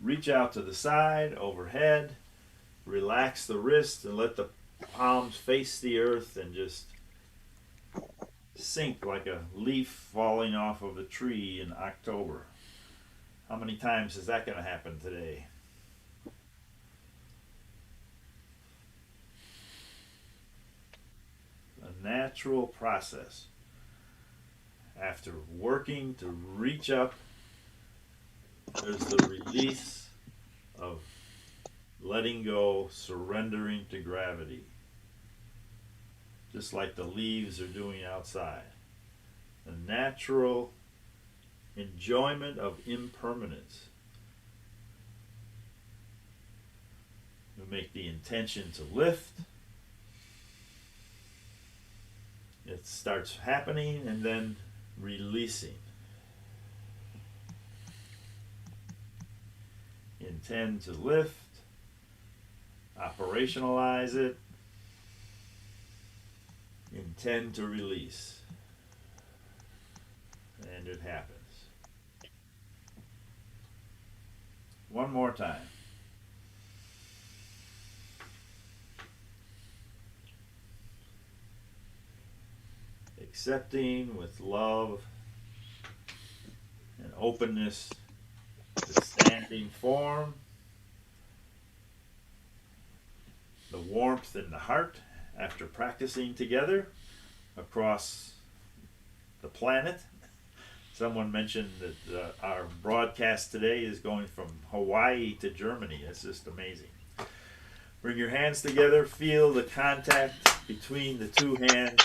reach out to the side, overhead, relax the wrist and let the palms face the earth and just sink like a leaf falling off of a tree in October. How many times is that going to happen today? A natural process. After working to reach up, there's the release of letting go, surrendering to gravity. Just like the leaves are doing outside. The natural enjoyment of impermanence. We make the intention to lift. It starts happening and then releasing. Intend to lift, operationalize it, intend to release, and it happens. One more time. Accepting with love and openness the standing form, the warmth in the heart after practicing together across the planet. Someone mentioned that our broadcast today is going from Hawaii to Germany. That's just amazing. Bring your hands together, feel the contact between the two hands,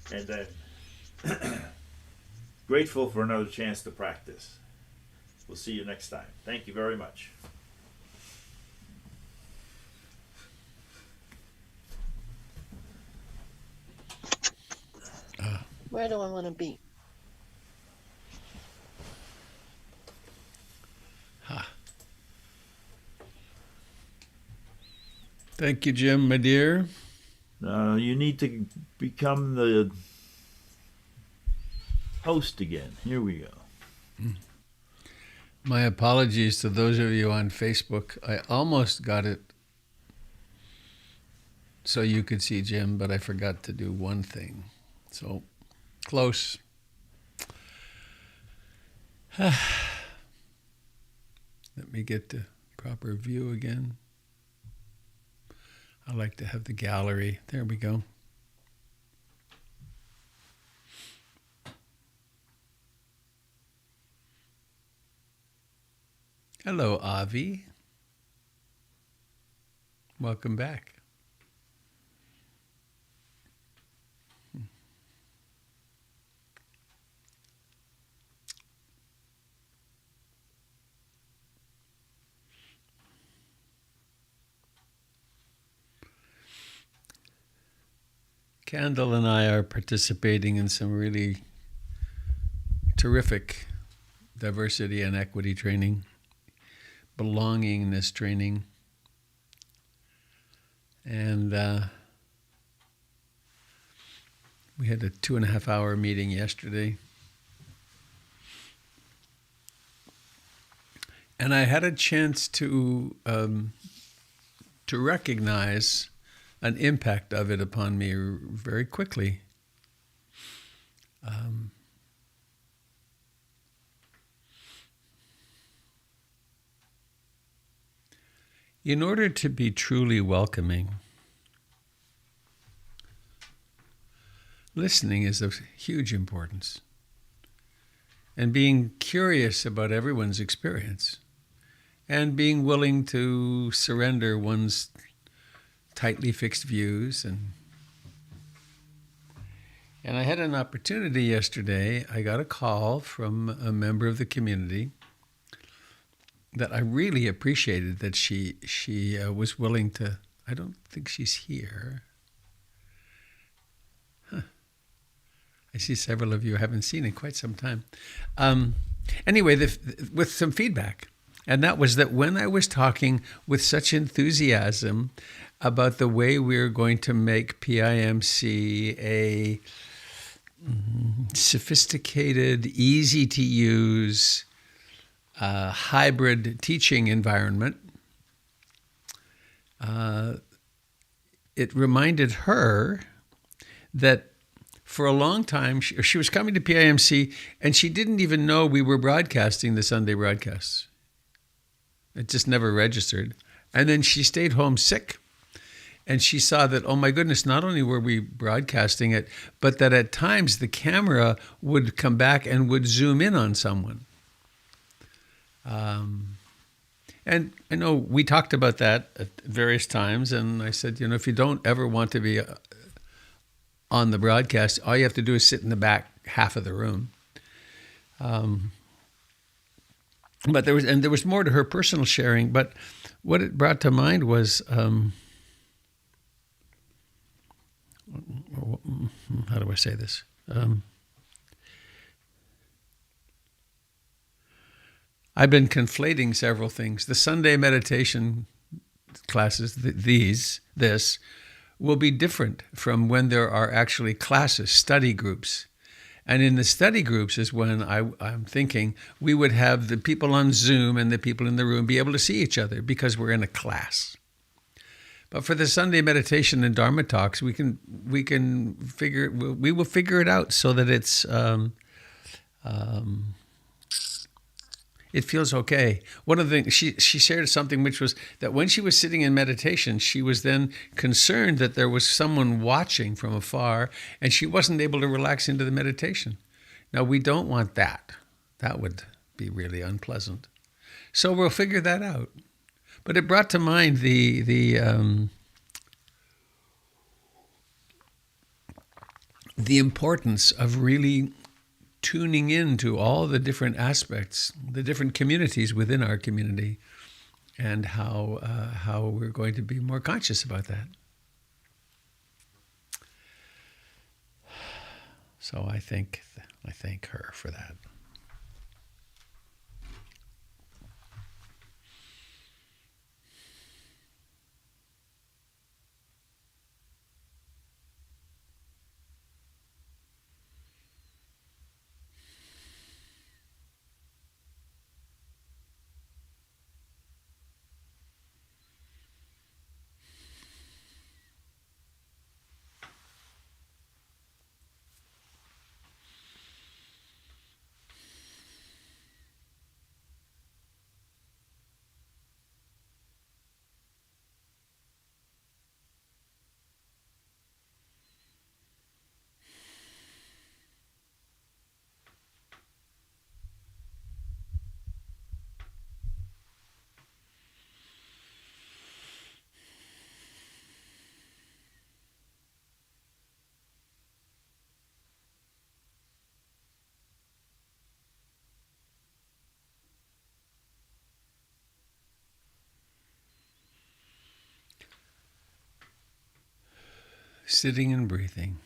and then grateful for another chance to practice. We'll see you next time. Thank you very much. Where do I want to be? Thank you, Jim, my dear. You need to become the host again. Here we go. My apologies to those of you on Facebook. I almost got it so you could see Jim, but I forgot to do one thing. So, close. Let me get the proper view again. I like to have the gallery. There we go. Hello, Avi. Welcome back. Kendall and I are participating in some really terrific diversity and equity training, belongingness training. And we had a 2.5-hour meeting yesterday. And I had a chance to recognize an impact of it upon me very quickly. In order to be truly welcoming, listening is of huge importance. And being curious about everyone's experience. And being willing to surrender one's tightly fixed views. And I had an opportunity yesterday. I got a call from a member of the community that I really appreciated, that she was willing to. I don't think she's here. I see several of you I haven't seen in quite some time. Anyway, with some feedback. And that was that when I was talking with such enthusiasm about the way we're going to make PIMC a sophisticated, easy-to-use, hybrid teaching environment, it reminded her that for a long time, she was coming to PIMC and she didn't even know we were broadcasting the Sunday broadcasts. It just never registered. And then she stayed home sick. And she saw that, oh my goodness, not only were we broadcasting it, but that at times the camera would come back and would zoom in on someone. And I know we talked about that at various times. And I said, if you don't ever want to be on the broadcast, all you have to do is sit in the back half of the room. But there was more to her personal sharing. But what it brought to mind was, how do I say this? I've been conflating several things. The Sunday meditation classes, this will be different from when there are actually classes, study groups. And in the study groups is when I'm thinking we would have the people on Zoom and the people in the room be able to see each other because we're in a class. But for the Sunday meditation and Dharma talks, we will figure it out so that it feels okay. One of the things she shared something which was that when she was sitting in meditation, she was then concerned that there was someone watching from afar and she wasn't able to relax into the meditation. Now, we don't want that. That would be really unpleasant. So we'll figure that out. But it brought to mind the importance of really tuning into all the different aspects, the different communities within our community, and how we're going to be more conscious about that. So I thank her for that. Sitting and breathing.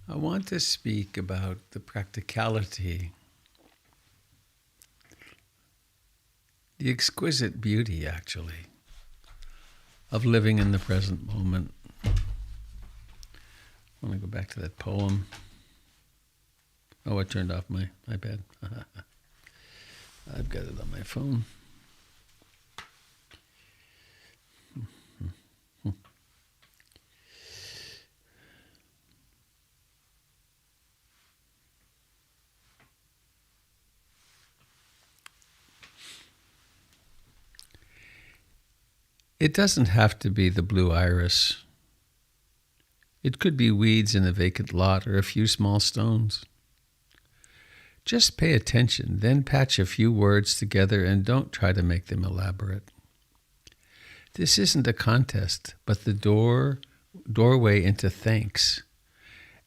I want to speak about the practicality, the exquisite beauty, actually, of living in the present moment. I want to go back to that poem. Oh, I turned off my iPad. I've got it on my phone. It doesn't have to be the blue iris. It could be weeds in a vacant lot or a few small stones. Just pay attention, then patch a few words together and don't try to make them elaborate. This isn't a contest, but the doorway into thanks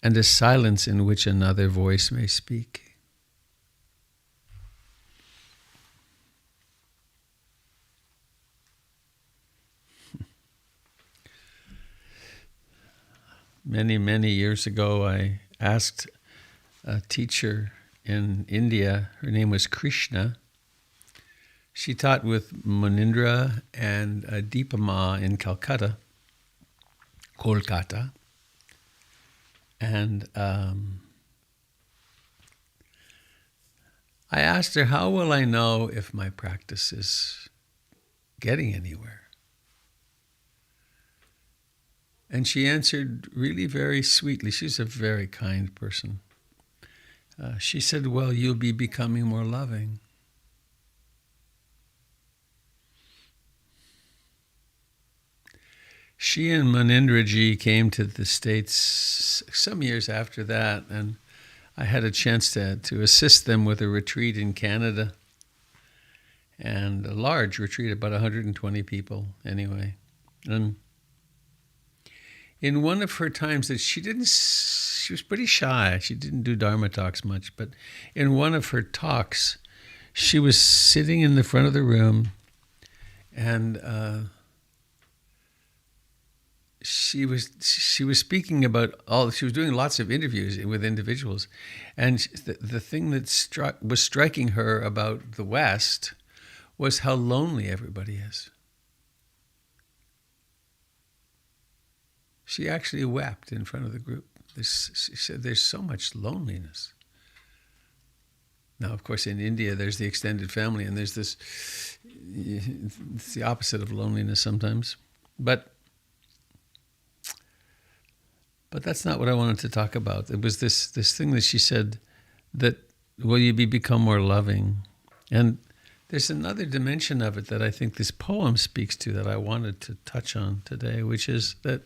and a silence in which another voice may speak. Many, many years ago, I asked a teacher in India, her name was Krishna. She taught with Munindra and Deepama in Kolkata. And I asked her, how will I know if my practice is getting anywhere? And she answered really very sweetly. She's a very kind person. She said, well, you'll be becoming more loving. She and Manindraji came to the States some years after that, and I had a chance to assist them with a retreat in Canada. And a large retreat, about 120 people anyway. And in one of her times that she was pretty shy. She didn't do Dharma talks much, but in one of her talks, she was sitting in the front of the room and she was speaking about she was doing lots of interviews with individuals. And the thing that was striking her about the West was how lonely everybody is. She actually wept in front of the group. She said, there's so much loneliness. Now, of course, in India, there's the extended family, and there's this, it's the opposite of loneliness sometimes. But that's not what I wanted to talk about. It was this thing that she said that will you become more loving. And there's another dimension of it that I think this poem speaks to that I wanted to touch on today, which is that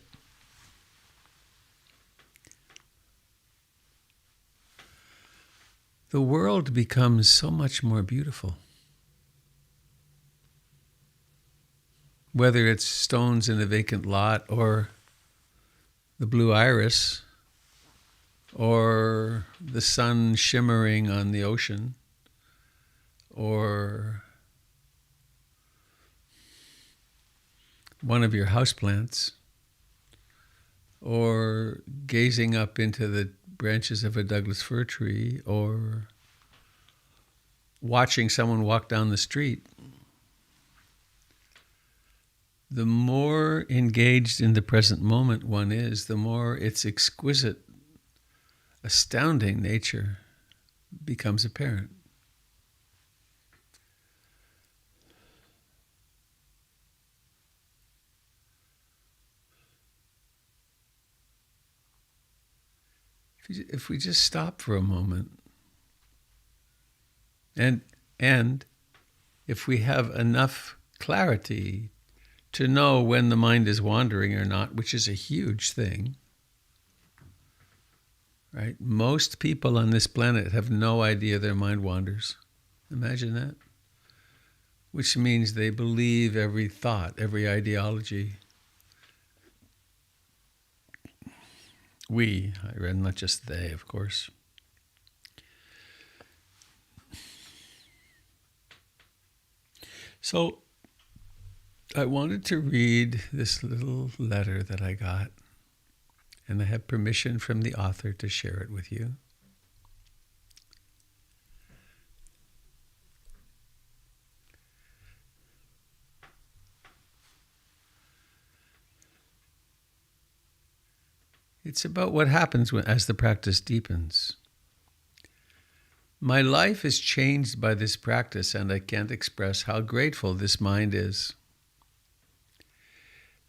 the world becomes so much more beautiful. Whether it's stones in a vacant lot or the blue iris or the sun shimmering on the ocean or one of your houseplants or gazing up into the branches of a Douglas fir tree or watching someone walk down the street. The more engaged in the present moment one is, the more its exquisite, astounding nature becomes apparent. If we just stop for a moment, and if we have enough clarity to know when the mind is wandering or not, which is a huge thing, right? Most people on this planet have no idea their mind wanders. Imagine that. Which means they believe every thought, every ideology. We, I read, not just they, of course. So I wanted to read this little letter that I got, and I have permission from the author to share it with you. It's about what happens as the practice deepens. My life is changed by this practice, and I can't express how grateful this mind is.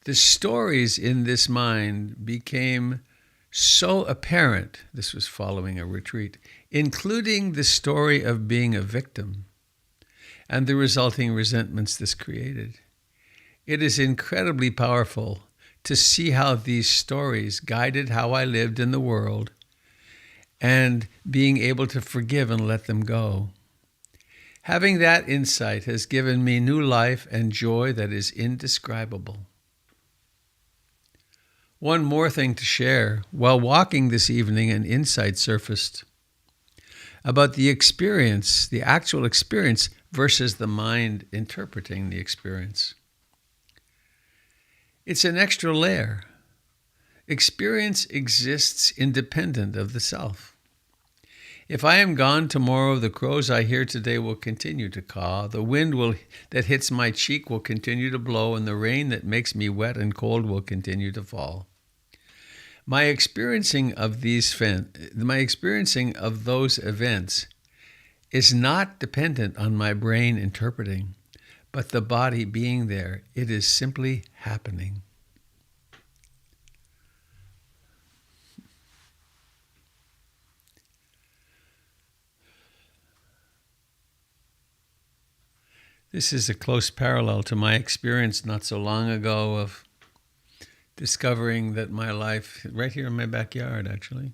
The stories in this mind became so apparent, this was following a retreat, including the story of being a victim and the resulting resentments this created. It is incredibly powerful to see how these stories guided how I lived in the world and being able to forgive and let them go. Having that insight has given me new life and joy that is indescribable. One more thing to share. While walking this evening, an insight surfaced about the experience, the actual experience, versus the mind interpreting the experience. It's an extra layer. Experience exists independent of the self. If I am gone tomorrow, the crows I hear today will continue to caw, the wind that hits my cheek will continue to blow, and the rain that makes me wet and cold will continue to fall. My experiencing of those events is not dependent on my brain interpreting, but the body being there. It is simply happening. This is a close parallel to my experience not so long ago of discovering that my life, right here in my backyard actually,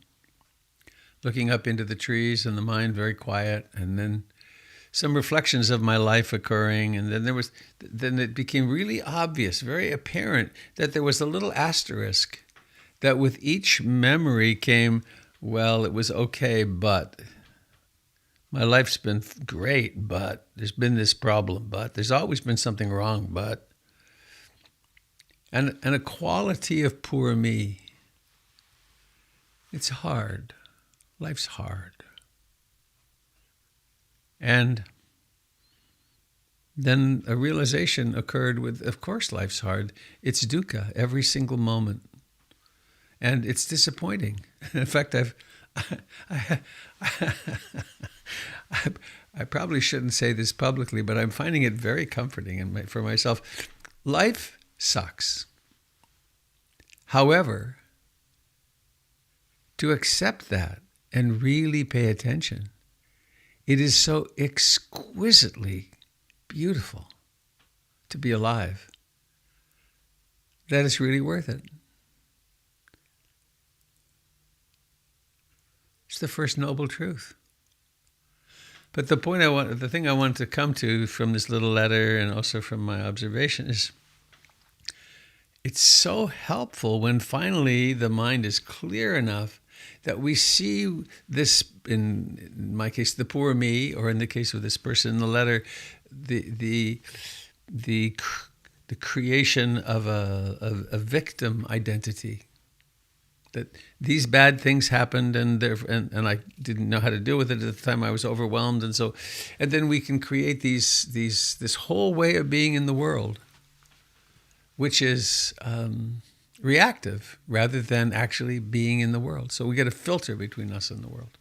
looking up into the trees and the mind very quiet, and then some reflections of my life occurring, and then it became really obvious, very apparent, that there was a little asterisk that with each memory came, well, it was okay, but my life's been great, but there's been this problem, but there's always been something wrong, but. And a quality of poor me. It's hard. Life's hard. And then a realization occurred with, of course life's hard. It's dukkha every single moment. And it's disappointing. In fact, I probably shouldn't say this publicly, but I'm finding it very comforting for myself. Life sucks. However, to accept that and really pay attention, it is so exquisitely beautiful to be alive that it's really worth it. It's the first noble truth. But the thing I want to come to from this little letter and also from my observation is it's so helpful when finally the mind is clear enough that we see this, in my case, the poor me, or in the case of this person in the letter, the creation of a victim identity. That these bad things happened, and I didn't know how to deal with it at the time. I was overwhelmed, and then we can create this whole way of being in the world, which is reactive rather than actually being in the world. So we get a filter between us and the world.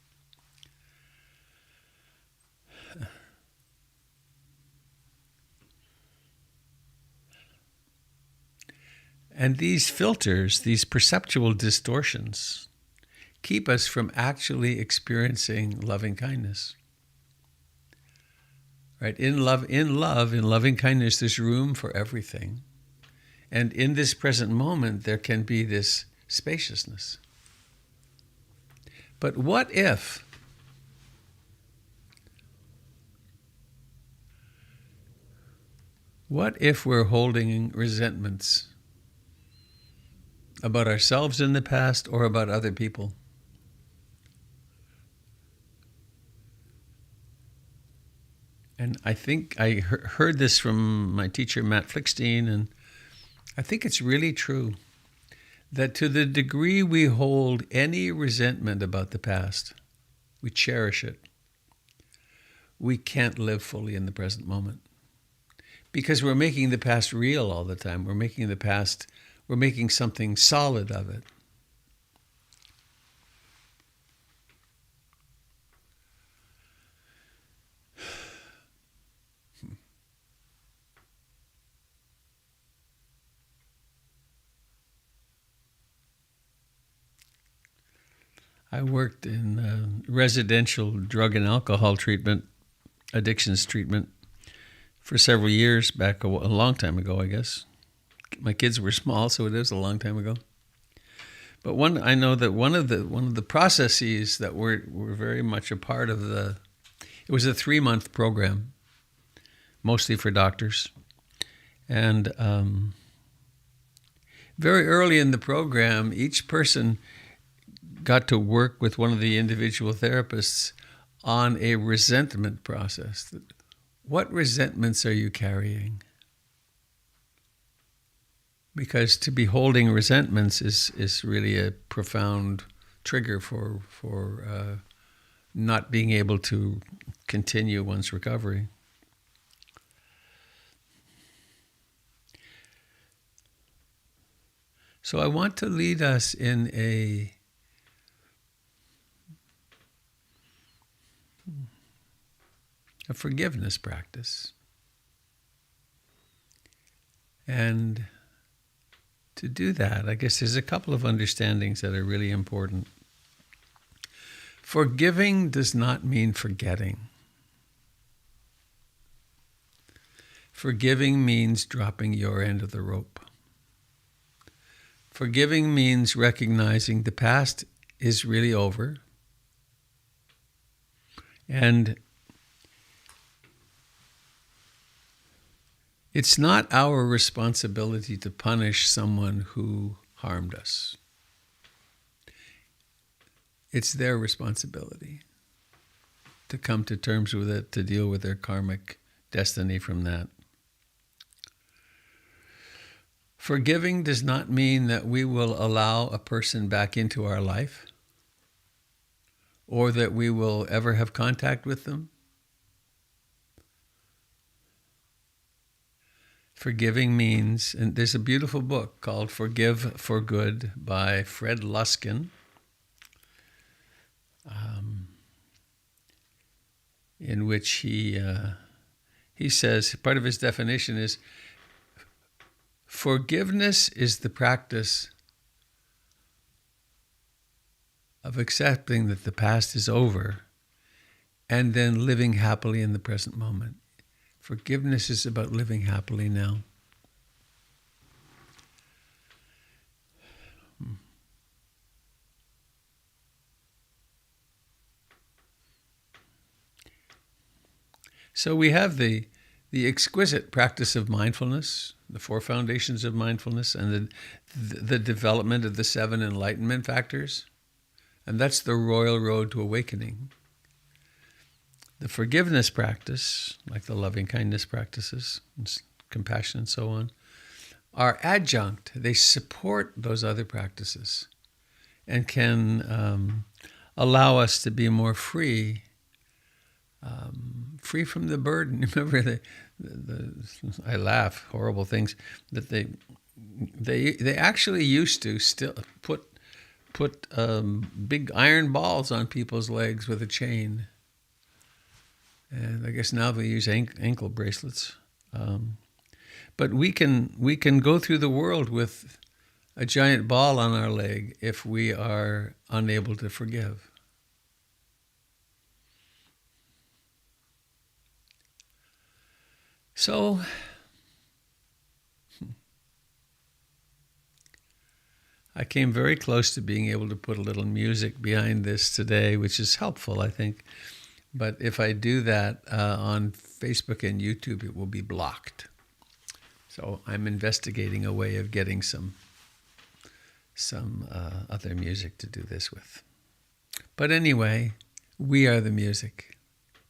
And these filters, these perceptual distortions, keep us from actually experiencing loving kindness. Right? In loving kindness, there's room for everything. And in this present moment, there can be this spaciousness. But what if we're holding resentments about ourselves in the past or about other people? And I think I heard this from my teacher, Matt Flickstein, and I think it's really true that to the degree we hold any resentment about the past, we cherish it, we can't live fully in the present moment. Because we're making the past real all the time. We're making something solid of it. I worked in residential drug and alcohol treatment, addictions treatment, for several years back, a long time ago, I guess. My kids were small, so it is a long time ago. But I know that one of the processes that were very much a part of it was a 3-month program, mostly for doctors. And very early in the program, each person got to work with one of the individual therapists on a resentment process. What resentments are you carrying? Because to be holding resentments is really a profound trigger for not being able to continue one's recovery. So I want to lead us in a forgiveness practice. And to do that, I guess there's a couple of understandings that are really important. Forgiving does not mean forgetting. Forgiving means dropping your end of the rope. Forgiving means recognizing the past is really over. And it's not our responsibility to punish someone who harmed us. It's their responsibility to come to terms with it, to deal with their karmic destiny from that. Forgiving does not mean that we will allow a person back into our life or that we will ever have contact with them. Forgiving means, and there's a beautiful book called Forgive for Good by Fred Luskin. In which he says, part of his definition is, forgiveness is the practice of accepting that the past is over and then living happily in the present moment. Forgiveness is about living happily now. So we have the exquisite practice of mindfulness, the 4 foundations of mindfulness, and the development of the 7 enlightenment factors. And that's the royal road to awakening. The forgiveness practice, like the loving kindness practices, compassion and so on, are adjunct. They support those other practices and can allow us to be more free, free from the burden. Remember, I laugh, horrible things that they actually used to still put big iron balls on people's legs with a chain. And I guess now they use ankle bracelets. But we can go through the world with a giant ball on our leg if we are unable to forgive. So, I came very close to being able to put a little music behind this today, which is helpful, I think. But if I do that on Facebook and YouTube, it will be blocked. So I'm investigating a way of getting some other music to do this with. But anyway, we are the music.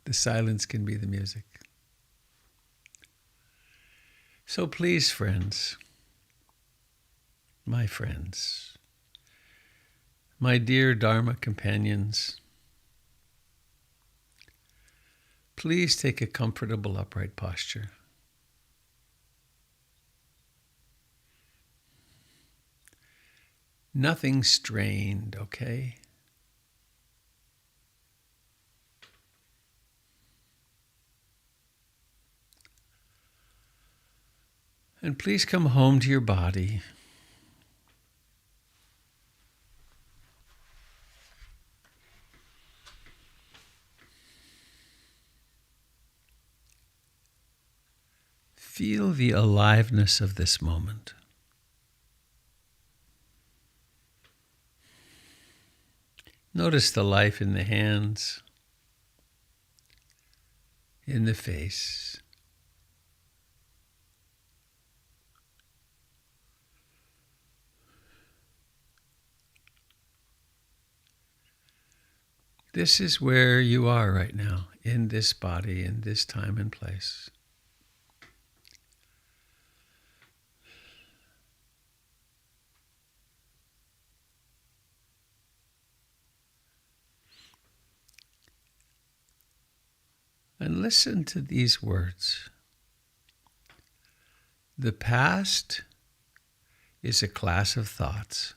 The silence can be the music. So please, friends, my friends, my dear Dharma companions, please take a comfortable upright posture. Nothing strained, okay? And please come home to your body. Feel the aliveness of this moment. Notice the life in the hands, in the face. This is where you are right now, in this body, in this time and place. And listen to these words. The past is a class of thoughts.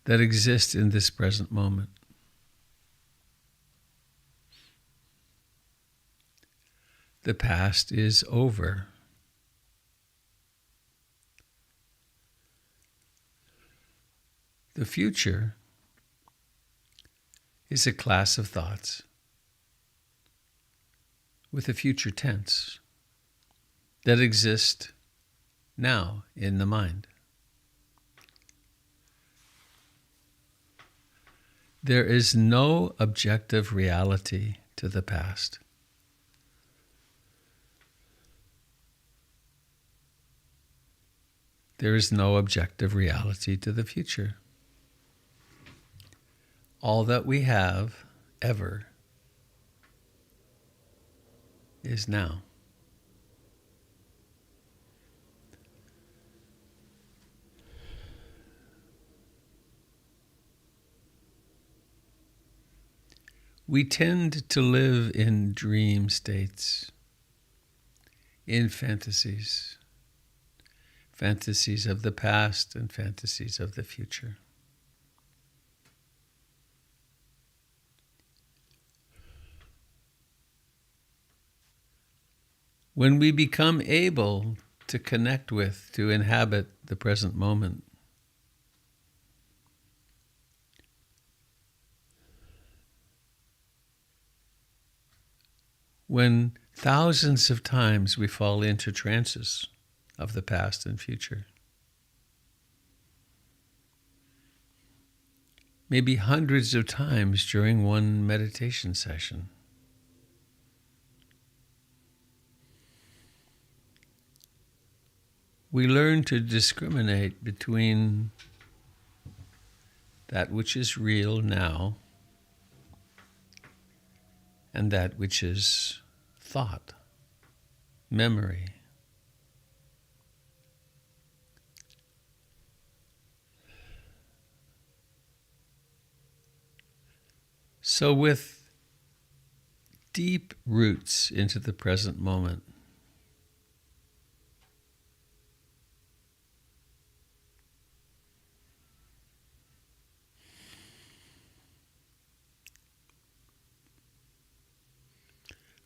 That exist in this present moment. The past is over. The future is a class of thoughts with a future tense that exist now in the mind. There is no objective reality to the past. There is no objective reality to the future. All that we have ever is now. We tend to live in dream states, in fantasies, fantasies of the past and fantasies of the future. When we become able to connect with, to inhabit the present moment. When thousands of times we fall into trances of the past and future. Maybe hundreds of times during one meditation session. We learn to discriminate between that which is real now and that which is thought, memory. So with deep roots into the present moment,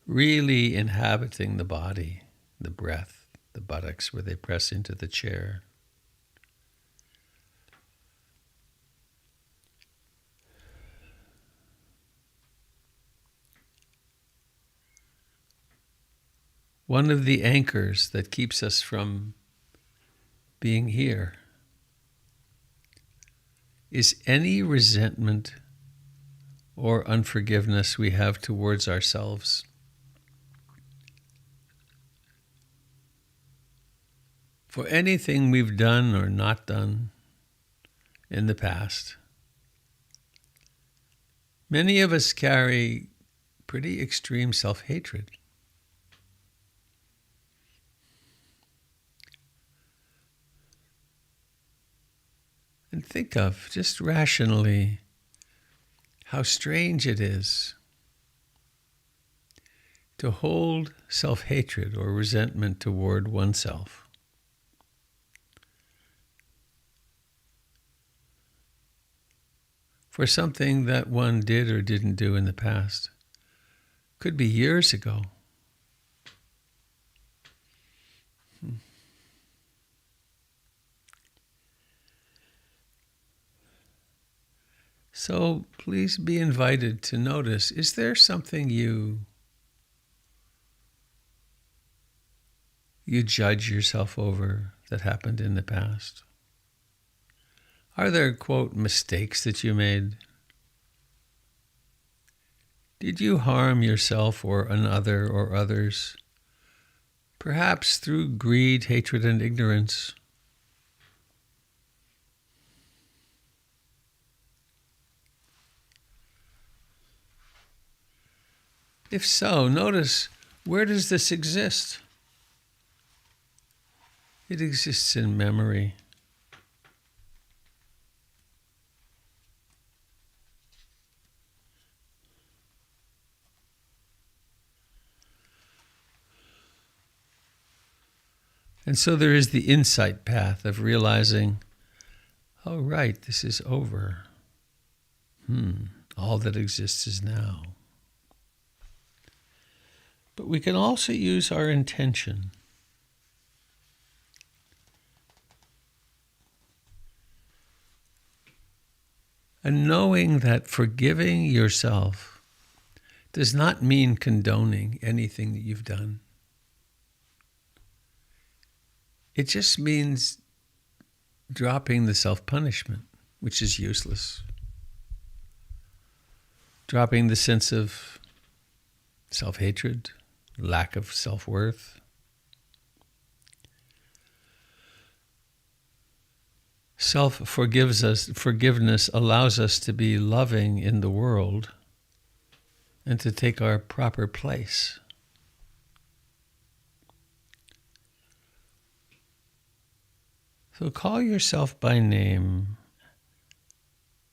really inhabiting the body, the breath, the buttocks where they press into the chair. One of the anchors that keeps us from being here is any resentment or unforgiveness we have towards ourselves. For anything we've done or not done in the past. Many of us carry pretty extreme self-hatred. And think of, just rationally, how strange it is to hold self-hatred or resentment toward oneself. For something that one did or didn't do in the past. Could be years ago. So please be invited to notice, is there something you judge yourself over that happened in the past? Are there, quote, mistakes that you made? Did you harm yourself or another or others? Perhaps through greed, hatred, and ignorance. If so, notice, where does this exist? It exists in memory. And so there is the insight path of realizing, oh, right, this is over. All that exists is now. But we can also use our intention. And knowing that forgiving yourself does not mean condoning anything that you've done. It just means dropping the self-punishment, which is useless. Dropping the sense of self-hatred, lack of self-worth. Forgiveness allows us to be loving in the world and to take our proper place. So call yourself by name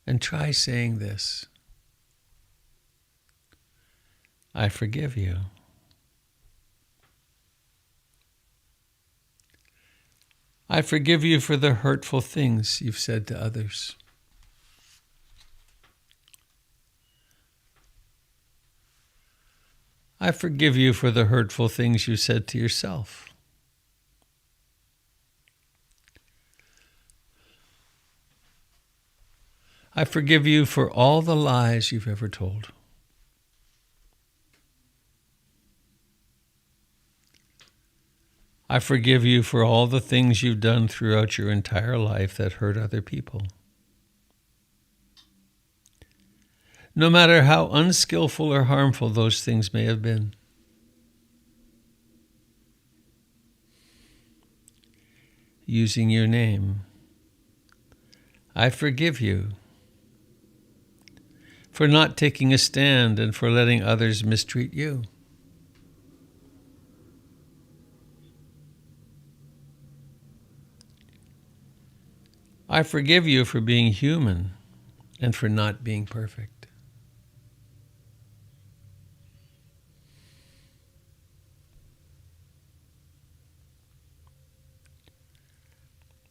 and try saying this. I forgive you. I forgive you for the hurtful things you've said to others. I forgive you for the hurtful things you said to yourself. I forgive you for all the lies you've ever told. I forgive you for all the things you've done throughout your entire life that hurt other people. No matter how unskillful or harmful those things may have been. Using your name, I forgive you for not taking a stand and for letting others mistreat you. I forgive you for being human and for not being perfect.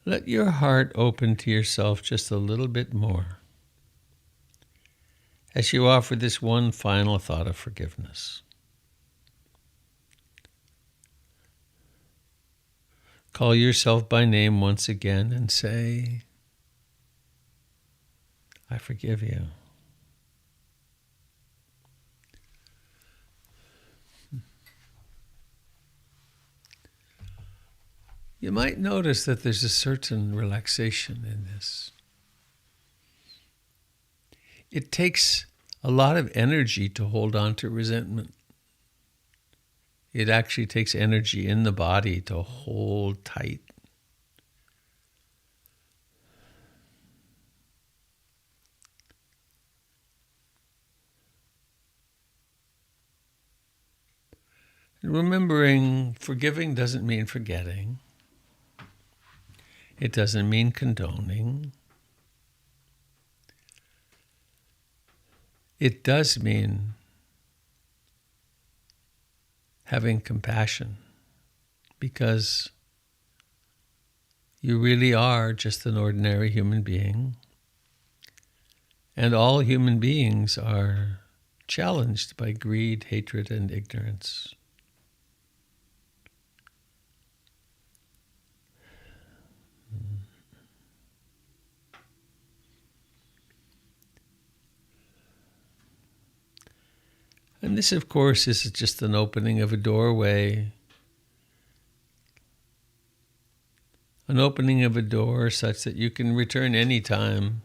Let your heart open to yourself just a little bit more as you offer this one final thought of forgiveness. Call yourself by name once again and say, I forgive you. You might notice that there's a certain relaxation in this. It takes a lot of energy to hold on to resentment. It actually takes energy in the body to hold tight. And remembering, forgiving doesn't mean forgetting. It doesn't mean condoning. It does mean having compassion, because you really are just an ordinary human being, and all human beings are challenged by greed, hatred, and ignorance. And this, of course, is just an opening of a doorway. An opening of a door such that you can return any time.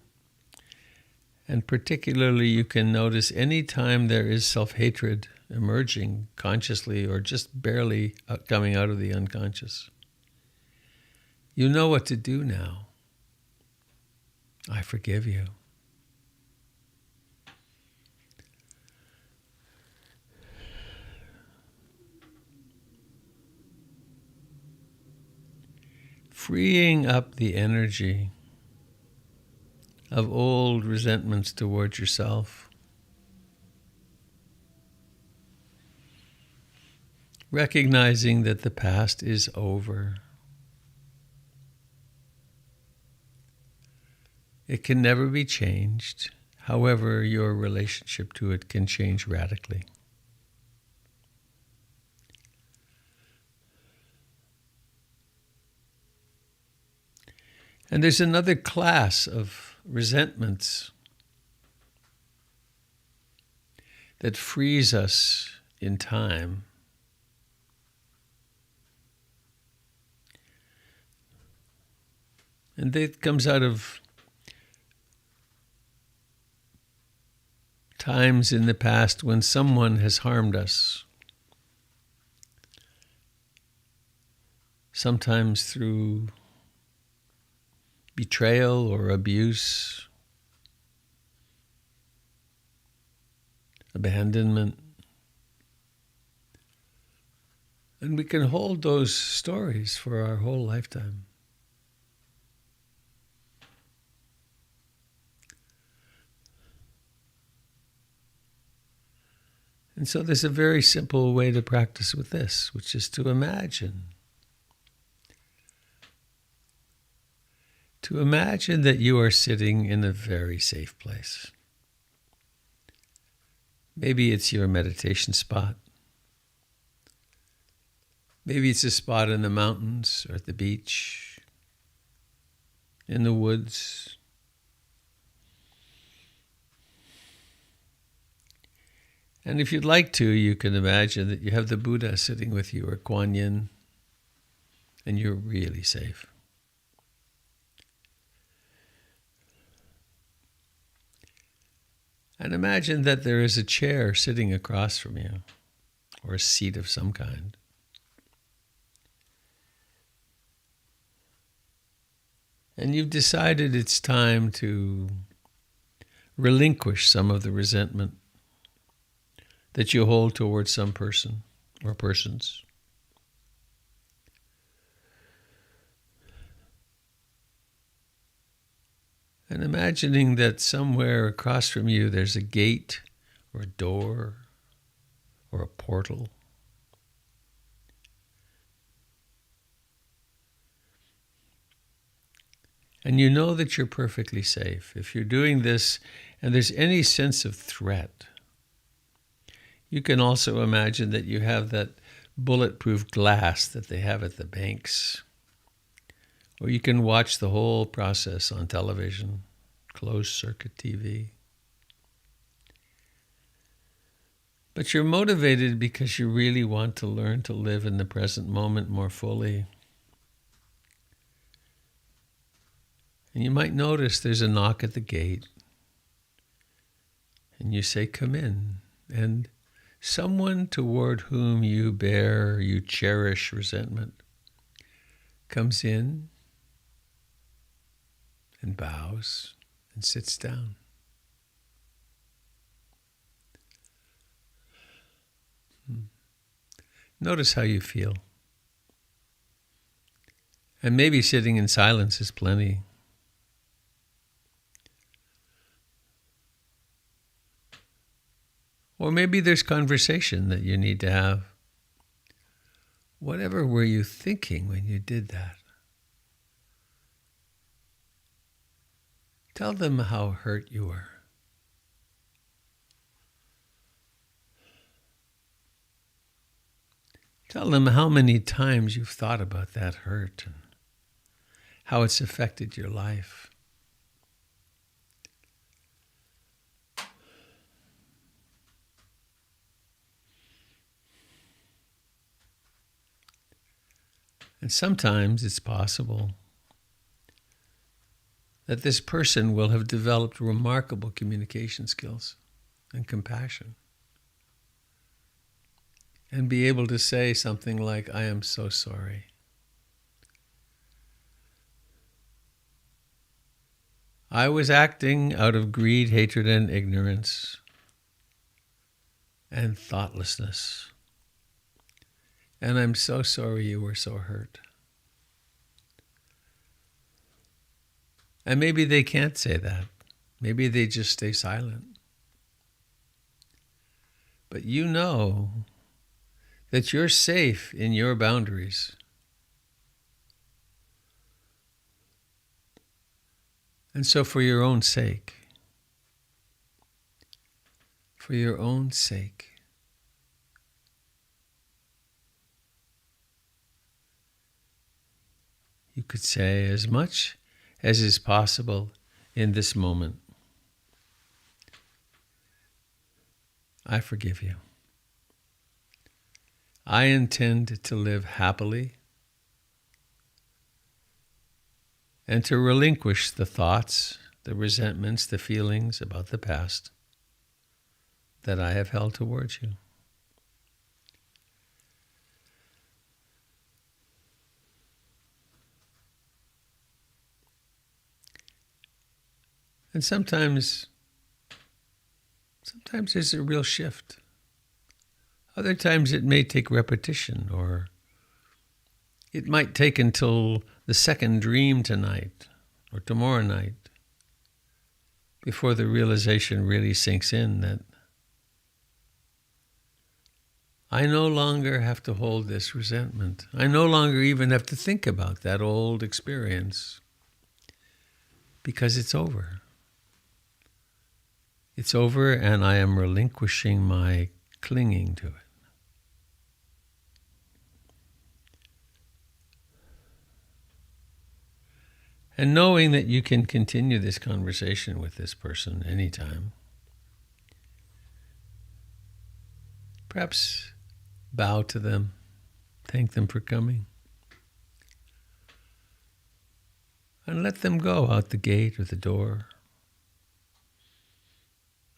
And particularly you can notice any time there is self-hatred emerging consciously or just barely coming out of the unconscious. You know what to do now. I forgive you. Freeing up the energy of old resentments towards yourself. Recognizing that the past is over. It can never be changed. However, your relationship to it can change radically. And there's another class of resentments that frees us in time. And that comes out of times in the past when someone has harmed us. Sometimes through betrayal or abuse, abandonment. And we can hold those stories for our whole lifetime. And so there's a very simple way to practice with this, which is to imagine. To imagine that you are sitting in a very safe place. Maybe it's your meditation spot. Maybe it's a spot in the mountains or at the beach, in the woods. And if you'd like to, you can imagine that you have the Buddha sitting with you or Kuan Yin, and you're really safe. And imagine that there is a chair sitting across from you, or a seat of some kind. And you've decided it's time to relinquish some of the resentment that you hold towards some person or persons. And imagining that somewhere across from you there's a gate or a door or a portal. And you know that you're perfectly safe. If you're doing this and there's any sense of threat, you can also imagine that you have that bulletproof glass that they have at the banks, or you can watch the whole process on television, closed circuit TV. But you're motivated because you really want to learn to live in the present moment more fully. And you might notice there's a knock at the gate, and you say, "Come in," and someone toward whom you cherish resentment comes in and bows and sits down. Notice how you feel. And maybe sitting in silence is plenty. Or maybe there's conversation that you need to have. Whatever were you thinking when you did that? Tell them how hurt you were. Tell them how many times you've thought about that hurt and how it's affected your life. And sometimes it's possible that this person will have developed remarkable communication skills and compassion, and be able to say something like, "I am so sorry. I was acting out of greed, hatred, and ignorance, and thoughtlessness. And I'm so sorry you were so hurt." And maybe they can't say that. Maybe they just stay silent. But you know that you're safe in your boundaries. And so for your own sake, you could say as much as is possible in this moment, "I forgive you. I intend to live happily and to relinquish the thoughts, the resentments, the feelings about the past that I have held towards you." And sometimes there's a real shift. Other times it may take repetition, or it might take until the second dream tonight or tomorrow night before the realization really sinks in that I no longer have to hold this resentment. I no longer even have to think about that old experience, because it's over. It's over, and I am relinquishing my clinging to it. And knowing that you can continue this conversation with this person anytime. Perhaps bow to them, thank them for coming, and let them go out the gate or the door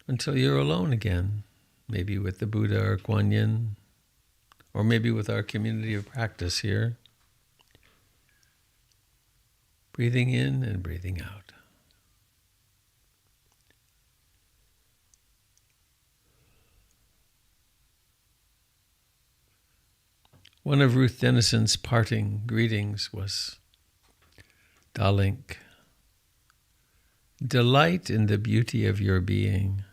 until you're alone again, maybe with the Buddha or Kuan Yin, or maybe with our community of practice here. Breathing in and breathing out. One of Ruth Dennison's parting greetings was, Dalink, delight in the beauty of your being.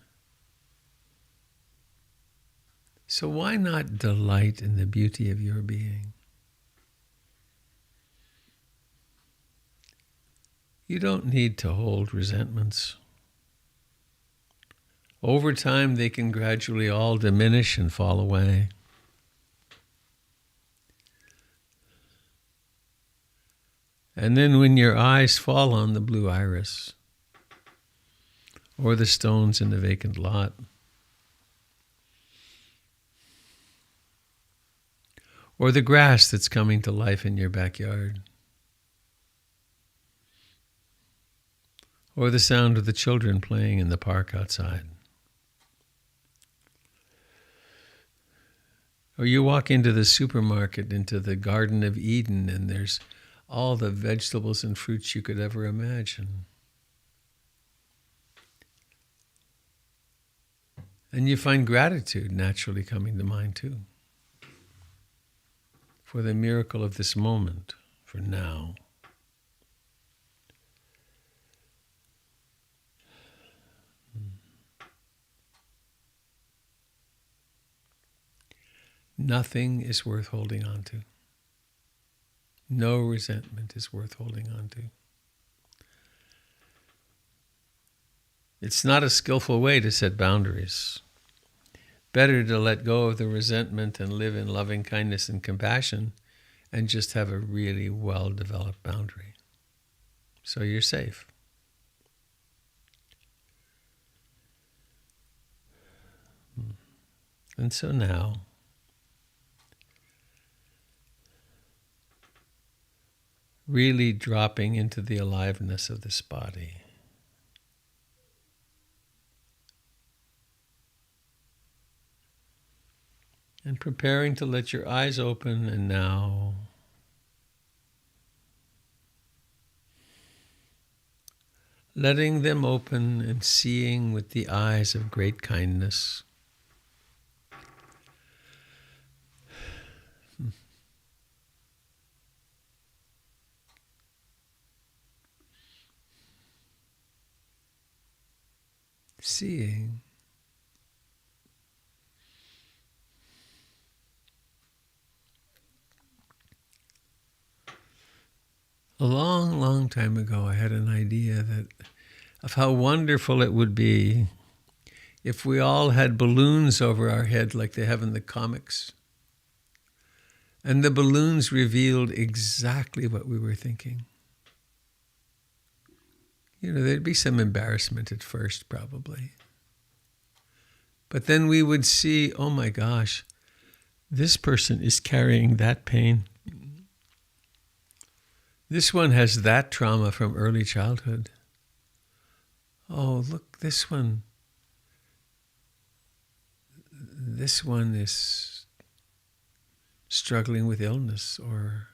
So why not delight in the beauty of your being? You don't need to hold resentments. Over time, they can gradually all diminish and fall away. And then when your eyes fall on the blue iris, or the stones in the vacant lot, or the grass that's coming to life in your backyard, or the sound of the children playing in the park outside, or you walk into the supermarket, into the Garden of Eden, and there's all the vegetables and fruits you could ever imagine. And you find gratitude naturally coming to mind too, for the miracle of this moment, for now. Nothing is worth holding on to. No resentment is worth holding on to. It's not a skillful way to set boundaries. Better to let go of the resentment and live in loving kindness and compassion and just have a really well-developed boundary. So you're safe. And so now, really dropping into the aliveness of this body. And preparing to let your eyes open, and now letting them open and seeing with the eyes of great kindness. Seeing. A long, long time ago, I had an idea of how wonderful it would be if we all had balloons over our head like they have in the comics. And the balloons revealed exactly what we were thinking. You know, there'd be some embarrassment at first, probably. But then we would see, oh my gosh, this person is carrying that pain. This one has that trauma from early childhood. Oh, look, this one is struggling with illness, or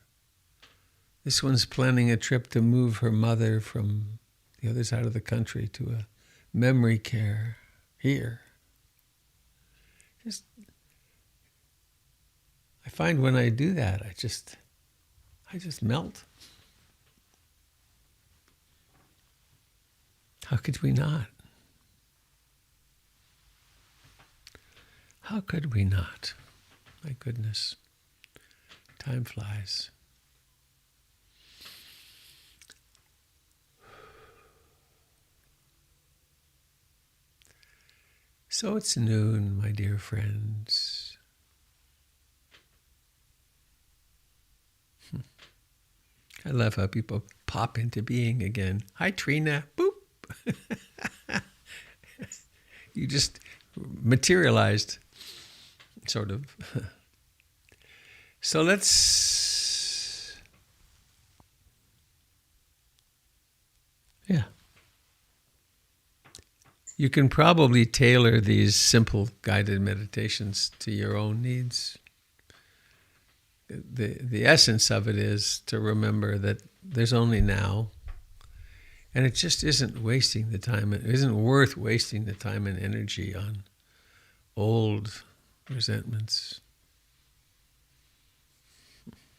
this one's planning a trip to move her mother from the other side of the country to a memory care here. I find when I do that, I just melt. How could we not? How could we not? My goodness, time flies. So it's noon, my dear friends. I love how people pop into being again. Hi, Trina. Boop. You just materialized. sort of. So let's, yeah. You can probably tailor these simple guided meditations to your own needs. The essence of it is to remember that there's only now, and it just isn't wasting the time. It isn't worth wasting the time and energy on old resentments.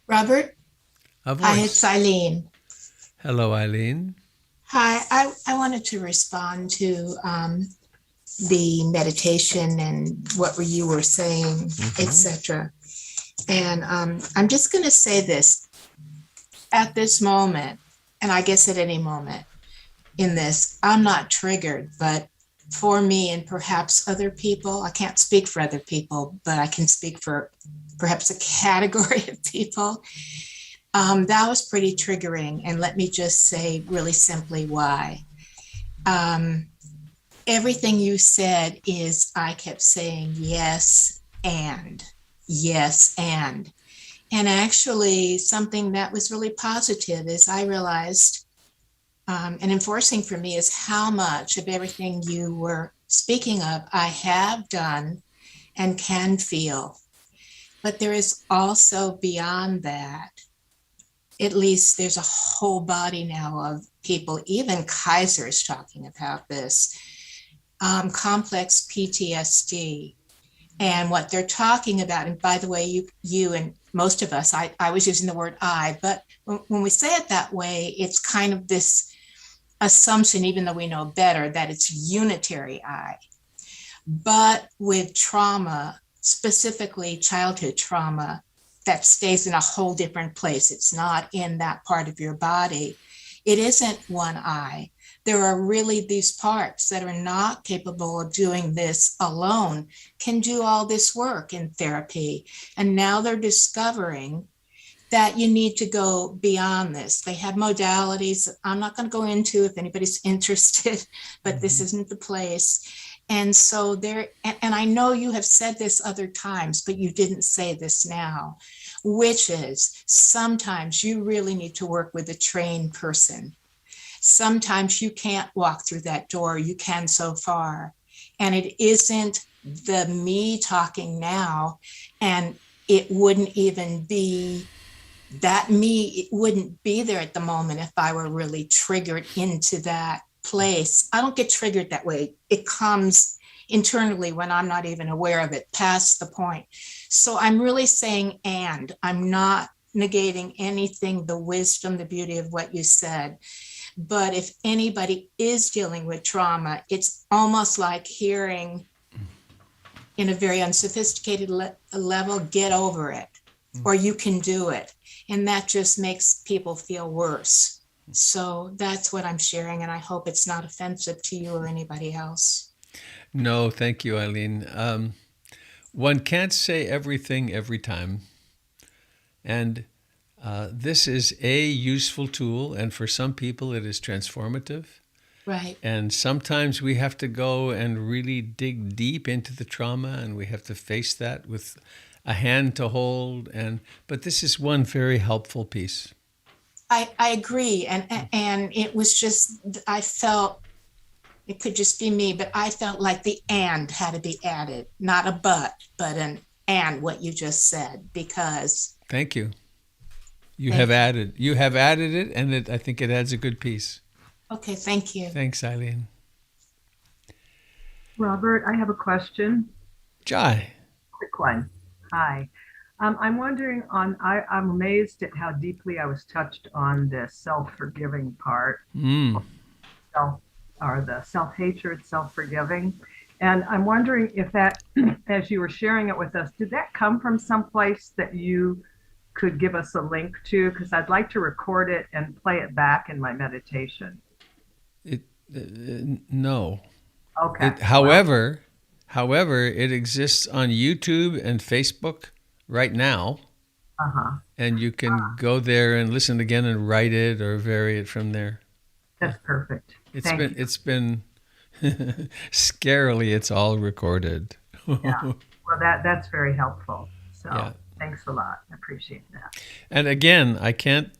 Robert, A hi, voice. it's Eileen. Hello, Eileen. Hi, I wanted to respond to the meditation and what you were saying, etc. And I'm just going to say this at this moment, and I guess at any moment in this, I'm not triggered, but for me and perhaps other people, I can't speak for other people, but I can speak for perhaps a category of people. That was pretty triggering. And let me just say really simply why. Everything you said is, I kept saying yes and. And actually something that was really positive is I realized, and enforcing for me is how much of everything you were speaking of I have done and can feel. But there is also beyond that, at least there's a whole body now of people, even Kaiser is talking about this, complex PTSD. And what they're talking about, and by the way, you and most of us, I was using the word I, but when we say it that way, it's kind of this assumption, even though we know better, that it's unitary I. But with trauma, specifically childhood trauma, that stays in a whole different place. It's not in that part of your body. It isn't one I. There are really these parts that are not capable of doing this alone, can do all this work in therapy. And now they're discovering that you need to go beyond this. They have modalities I'm not going to go into if anybody's interested, but this isn't the place. And so there, and I know you have said this other times, but you didn't say this now, which is sometimes you really need to work with a trained person. Sometimes you can't walk through that door, you can so far. And it isn't the me talking now, and it wouldn't even be that me, it wouldn't be there at the moment if I were really triggered into that place. I don't get triggered that way. It comes internally when I'm not even aware of it, past the point. So I'm really saying, and I'm not negating anything, the wisdom, the beauty of what you said. But if anybody is dealing with trauma, it's almost like hearing in a very unsophisticated level, get over it, or you can do it. And that just makes people feel worse. So that's what I'm sharing, and I hope it's not offensive to you or anybody else. No, thank you, Eileen. One can't say everything every time. And this is a useful tool, and for some people it is transformative. Right. And sometimes we have to go and really dig deep into the trauma, and we have to face that with a hand to hold. But this is one very helpful piece. I agree. And it was just, I felt, it could just be me, but I felt like the and had to be added, not a but an and, what you just said, because. Thank you. You have added it, and I think it adds a good piece. Okay, thank you. Thanks, Eileen. Robert, I have a question. Jai. Quick one. Hi. I'm wondering I'm amazed at how deeply I was touched on the self-forgiving part, or the self-hatred, self-forgiving. And I'm wondering if that, as you were sharing it with us, did that come from someplace that you could give us a link to? Because I'd like to record it and play it back in my meditation. No. Okay. However, it exists on YouTube and Facebook right now. And you can go there and listen again and write it or vary it from there. That's perfect. It's been scarily, it's all recorded. Yeah. Well, that's very helpful. So Yeah. thanks a lot. I appreciate that. And again, I can't.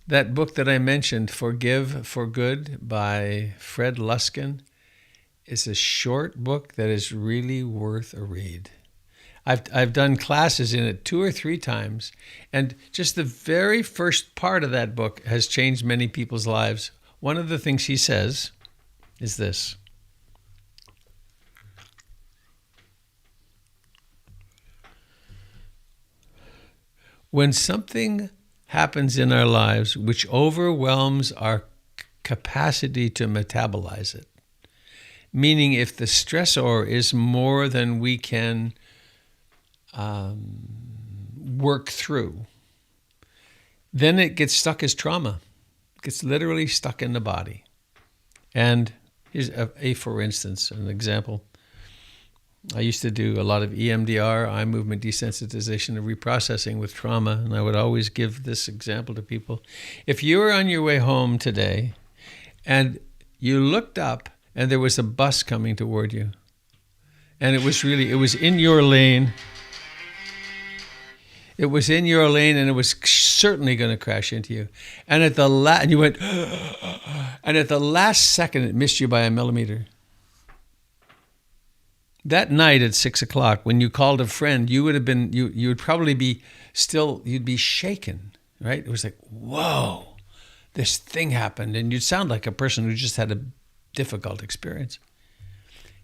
That book that I mentioned, Forgive for Good by Fred Luskin, is a short book that is really worth a read. I've done classes in it 2 or 3 times, and just the very first part of that book has changed many people's lives. One of the things he says is this: when something happens in our lives which overwhelms our capacity to metabolize it, meaning if the stressor is more than we can work through, then it gets stuck as trauma. It gets literally stuck in the body. And here's for instance, an example. I used to do a lot of EMDR, eye movement desensitization and reprocessing with trauma, and I would always give this example to people. If you were on your way home today and you looked up and there was a bus coming toward you, and it was in your lane. It was in your lane, and it was certainly going to crash into you. And and you went, and at the last second, it missed you by a millimeter. That night at 6:00, when you called a friend, you would have been, you would probably be you'd be shaken, right? It was like, whoa, this thing happened, and you'd sound like a person who just had a difficult experience.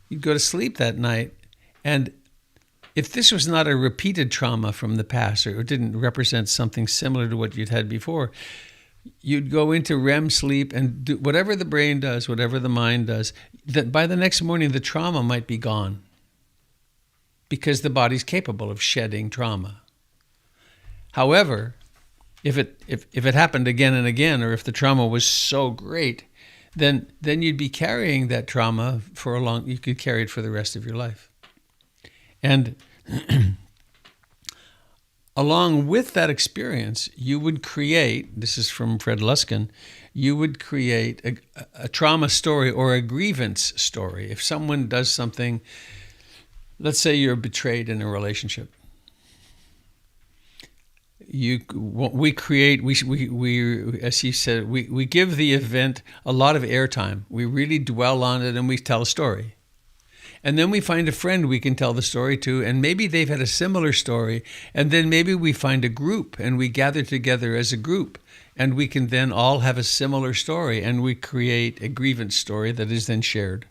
You'd go to sleep that night, and if this was not a repeated trauma from the past, or it didn't represent something similar to what you'd had before, you'd go into REM sleep and do whatever the brain does, whatever the mind does, that by the next morning, the trauma might be gone because the body's capable of shedding trauma. However, if it happened again and again, or if the trauma was so great, then you'd be carrying that trauma you could carry it for the rest of your life. And along with that experience, you would create, this is from Fred Luskin, you would create a trauma story or a grievance story. If someone does something, let's say you're betrayed in a relationship. We as he said, we give the event a lot of airtime. We really dwell on it and we tell a story. And then we find a friend we can tell the story to, and maybe they've had a similar story. And then maybe we find a group and we gather together as a group, and we can then all have a similar story, and we create a grievance story that is then shared.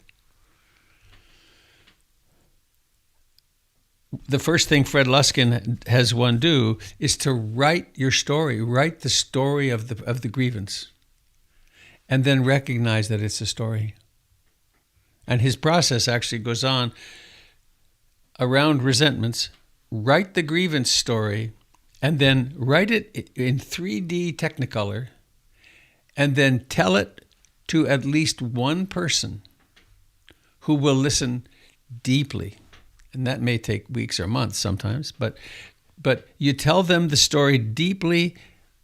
The first thing Fred Luskin has one do is to write your story, write the story of the grievance, and then recognize that it's a story. And his process actually goes on around resentments. Write the grievance story, and then write it in 3D Technicolor, and then tell it to at least one person who will listen deeply. And that may take weeks or months sometimes, but you tell them the story deeply,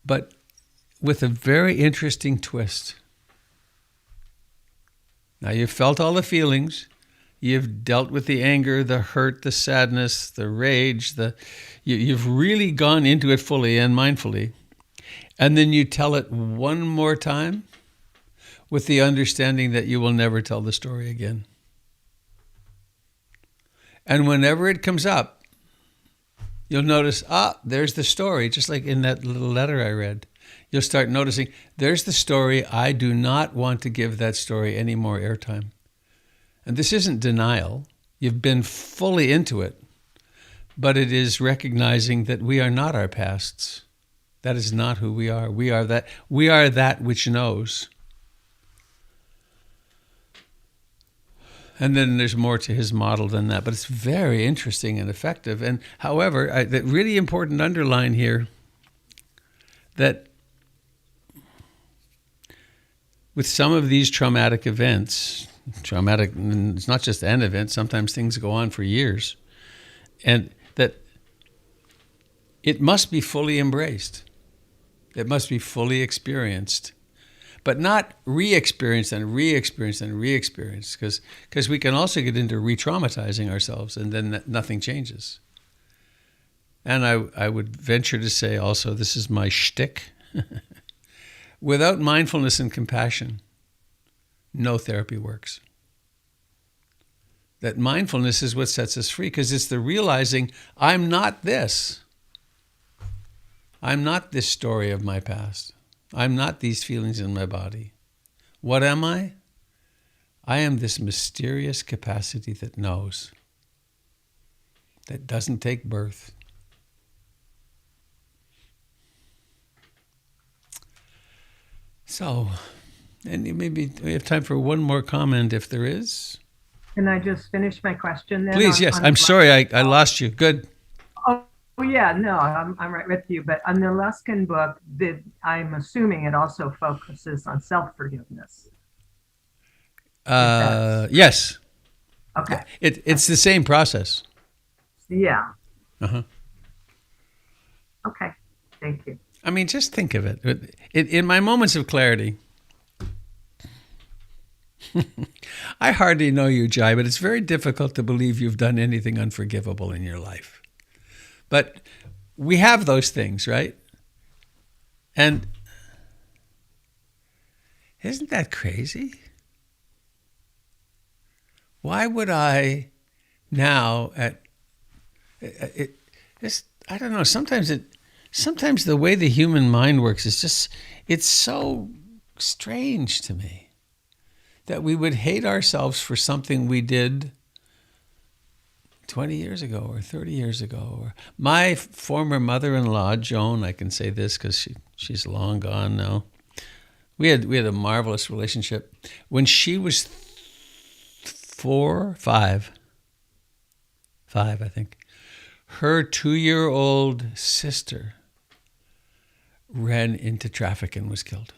but with a very interesting twist. Now, you've felt all the feelings. You've dealt with the anger, the hurt, the sadness, the rage. You've really gone into it fully and mindfully. And then you tell it one more time with the understanding that you will never tell the story again. And whenever it comes up, you'll notice, there's the story, just like in that little letter I read. You'll start noticing, there's the story. I do not want to give that story any more airtime. And this isn't denial. You've been fully into it. But it is recognizing that we are not our pasts. That is not who we are. We are that which knows. And then there's more to his model than that. But it's very interesting and effective. And however, the really important underline here that with some of these traumatic events, it's not just an event, sometimes things go on for years, and that it must be fully embraced. It must be fully experienced. but not re-experience and re-experience and re-experience, because we can also get into re-traumatizing ourselves, and then nothing changes. And I would venture to say also, this is my shtick, without mindfulness and compassion, no therapy works. That mindfulness is what sets us free, because it's the realizing, I'm not this. I'm not this story of my past. I'm not these feelings in my body. What am I? I am this mysterious capacity that knows, that doesn't take birth. So, and maybe we have time for one more comment if there is. Can I just finish my question then? Please, yes. I'm sorry, I lost you. Good. Oh yeah, no, I'm right with you. But on the Luskin book, I'm assuming it also focuses on self-forgiveness. Yes. Okay. It's the same process. Yeah. Uh-huh. Okay. Thank you. I mean, just think of it. In my moments of clarity, I hardly know you, Jai, but it's very difficult to believe you've done anything unforgivable in your life. But we have those things, right? And isn't that crazy? Why would I now I don't know, sometimes the way the human mind works is just, it's so strange to me that we would hate ourselves for something we did 20 years ago or 30 years ago. Or my former mother-in-law, Joan, I can say this because she's long gone now. We had a marvelous relationship. When she was five, I think, her 2-year-old sister ran into traffic and was killed.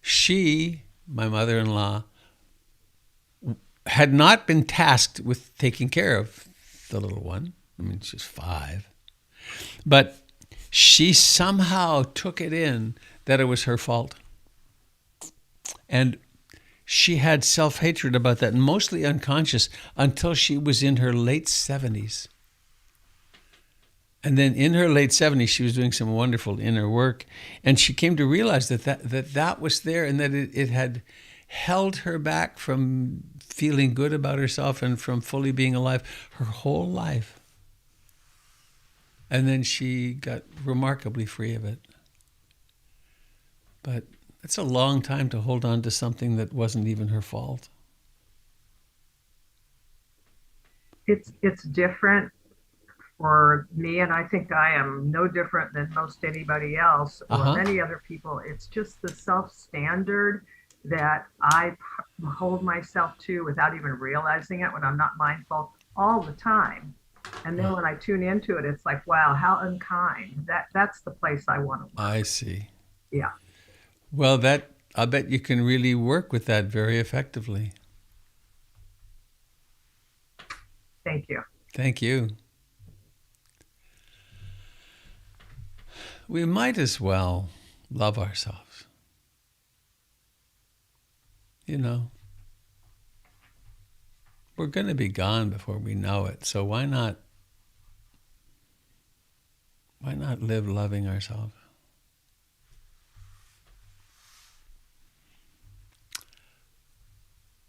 She, my mother-in-law, had not been tasked with taking care of the little one. I mean, she's 5. But she somehow took it in that it was her fault. And she had self-hatred about that, mostly unconscious, until she was in her late 70s. And then in her late 70s, she was doing some wonderful inner work. And she came to realize that was there, and that it had held her back from feeling good about herself and from fully being alive her whole life. And then she got remarkably free of it. But it's a long time to hold on to something that wasn't even her fault. It's different for me, and I think I am no different than most anybody else or many other people. It's just the self-standard that I hold myself to without even realizing it when I'm not mindful all the time. And then when I tune into it, it's like, wow, how unkind. That's the place I want to work. I see. Yeah. Well, I bet you can really work with that very effectively. Thank you. Thank you. We might as well love ourselves. You know, we're going to be gone before we know it. So why not live loving ourselves?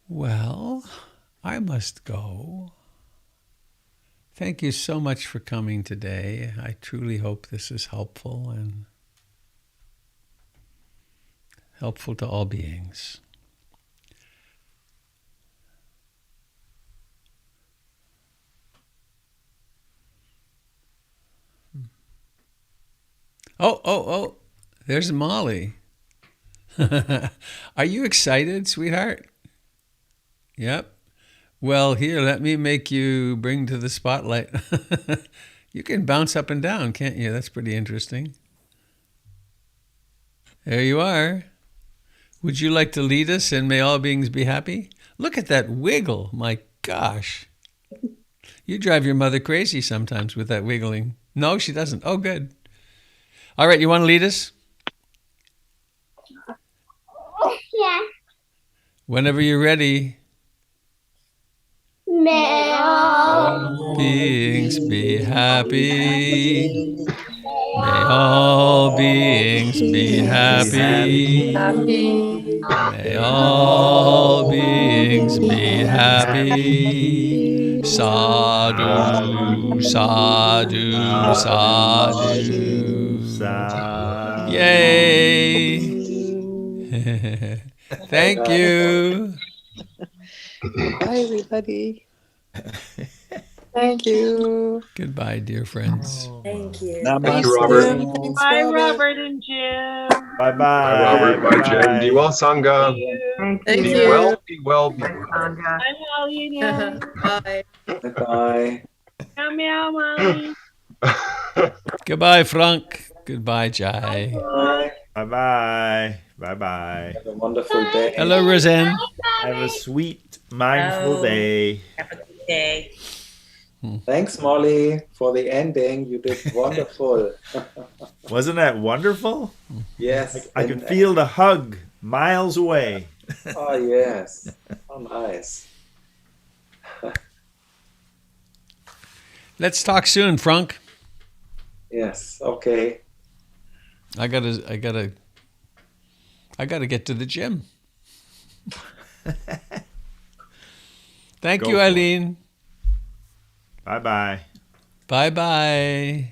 Well, I must go. Thank you so much for coming today. I truly hope this is helpful and helpful to all beings. Oh, there's Molly. Are you excited, sweetheart? Yep. Well, here, let me make you bring to the spotlight. You can bounce up and down, can't you? That's pretty interesting. There you are. Would you like to lead us in May All Beings Be Happy? Look at that wiggle. My gosh. You drive your mother crazy sometimes with that wiggling. No, she doesn't. Oh, good. All right, you want to lead us? Whenever you're ready. May All beings be happy. May all beings be happy. May all beings be happy. Sadhu, sadhu, sadhu. Yay! Thank you. Bye, everybody. Thank you. Goodbye, dear friends. Thank you. Thank Thanks, you, Robert. Jim. Thanks, Bye, Robert. Robert and Jim. Bye Bye, bye. Robert. Bye, Jim. Be well, Sangha. Thank Thank Be you. well, be well, be Bye, well. Sangha. Bye, Molly and Bye. Bye. Meow, meow, Molly. Goodbye, Frank. Goodbye, Jai. Bye. Bye bye. Bye bye. Have a wonderful day. Hello, Roseanne. Have a sweet, mindful Oh. day. Have a good day. Thanks, Molly, for the ending. You did wonderful. Wasn't that wonderful? Yes. I could feel the hug miles away. Oh, yes. Oh, nice. Let's talk soon, Frank. Yes. Okay. I gotta get to the gym. Thank Go you, for it. Eileen. Bye bye. Bye bye.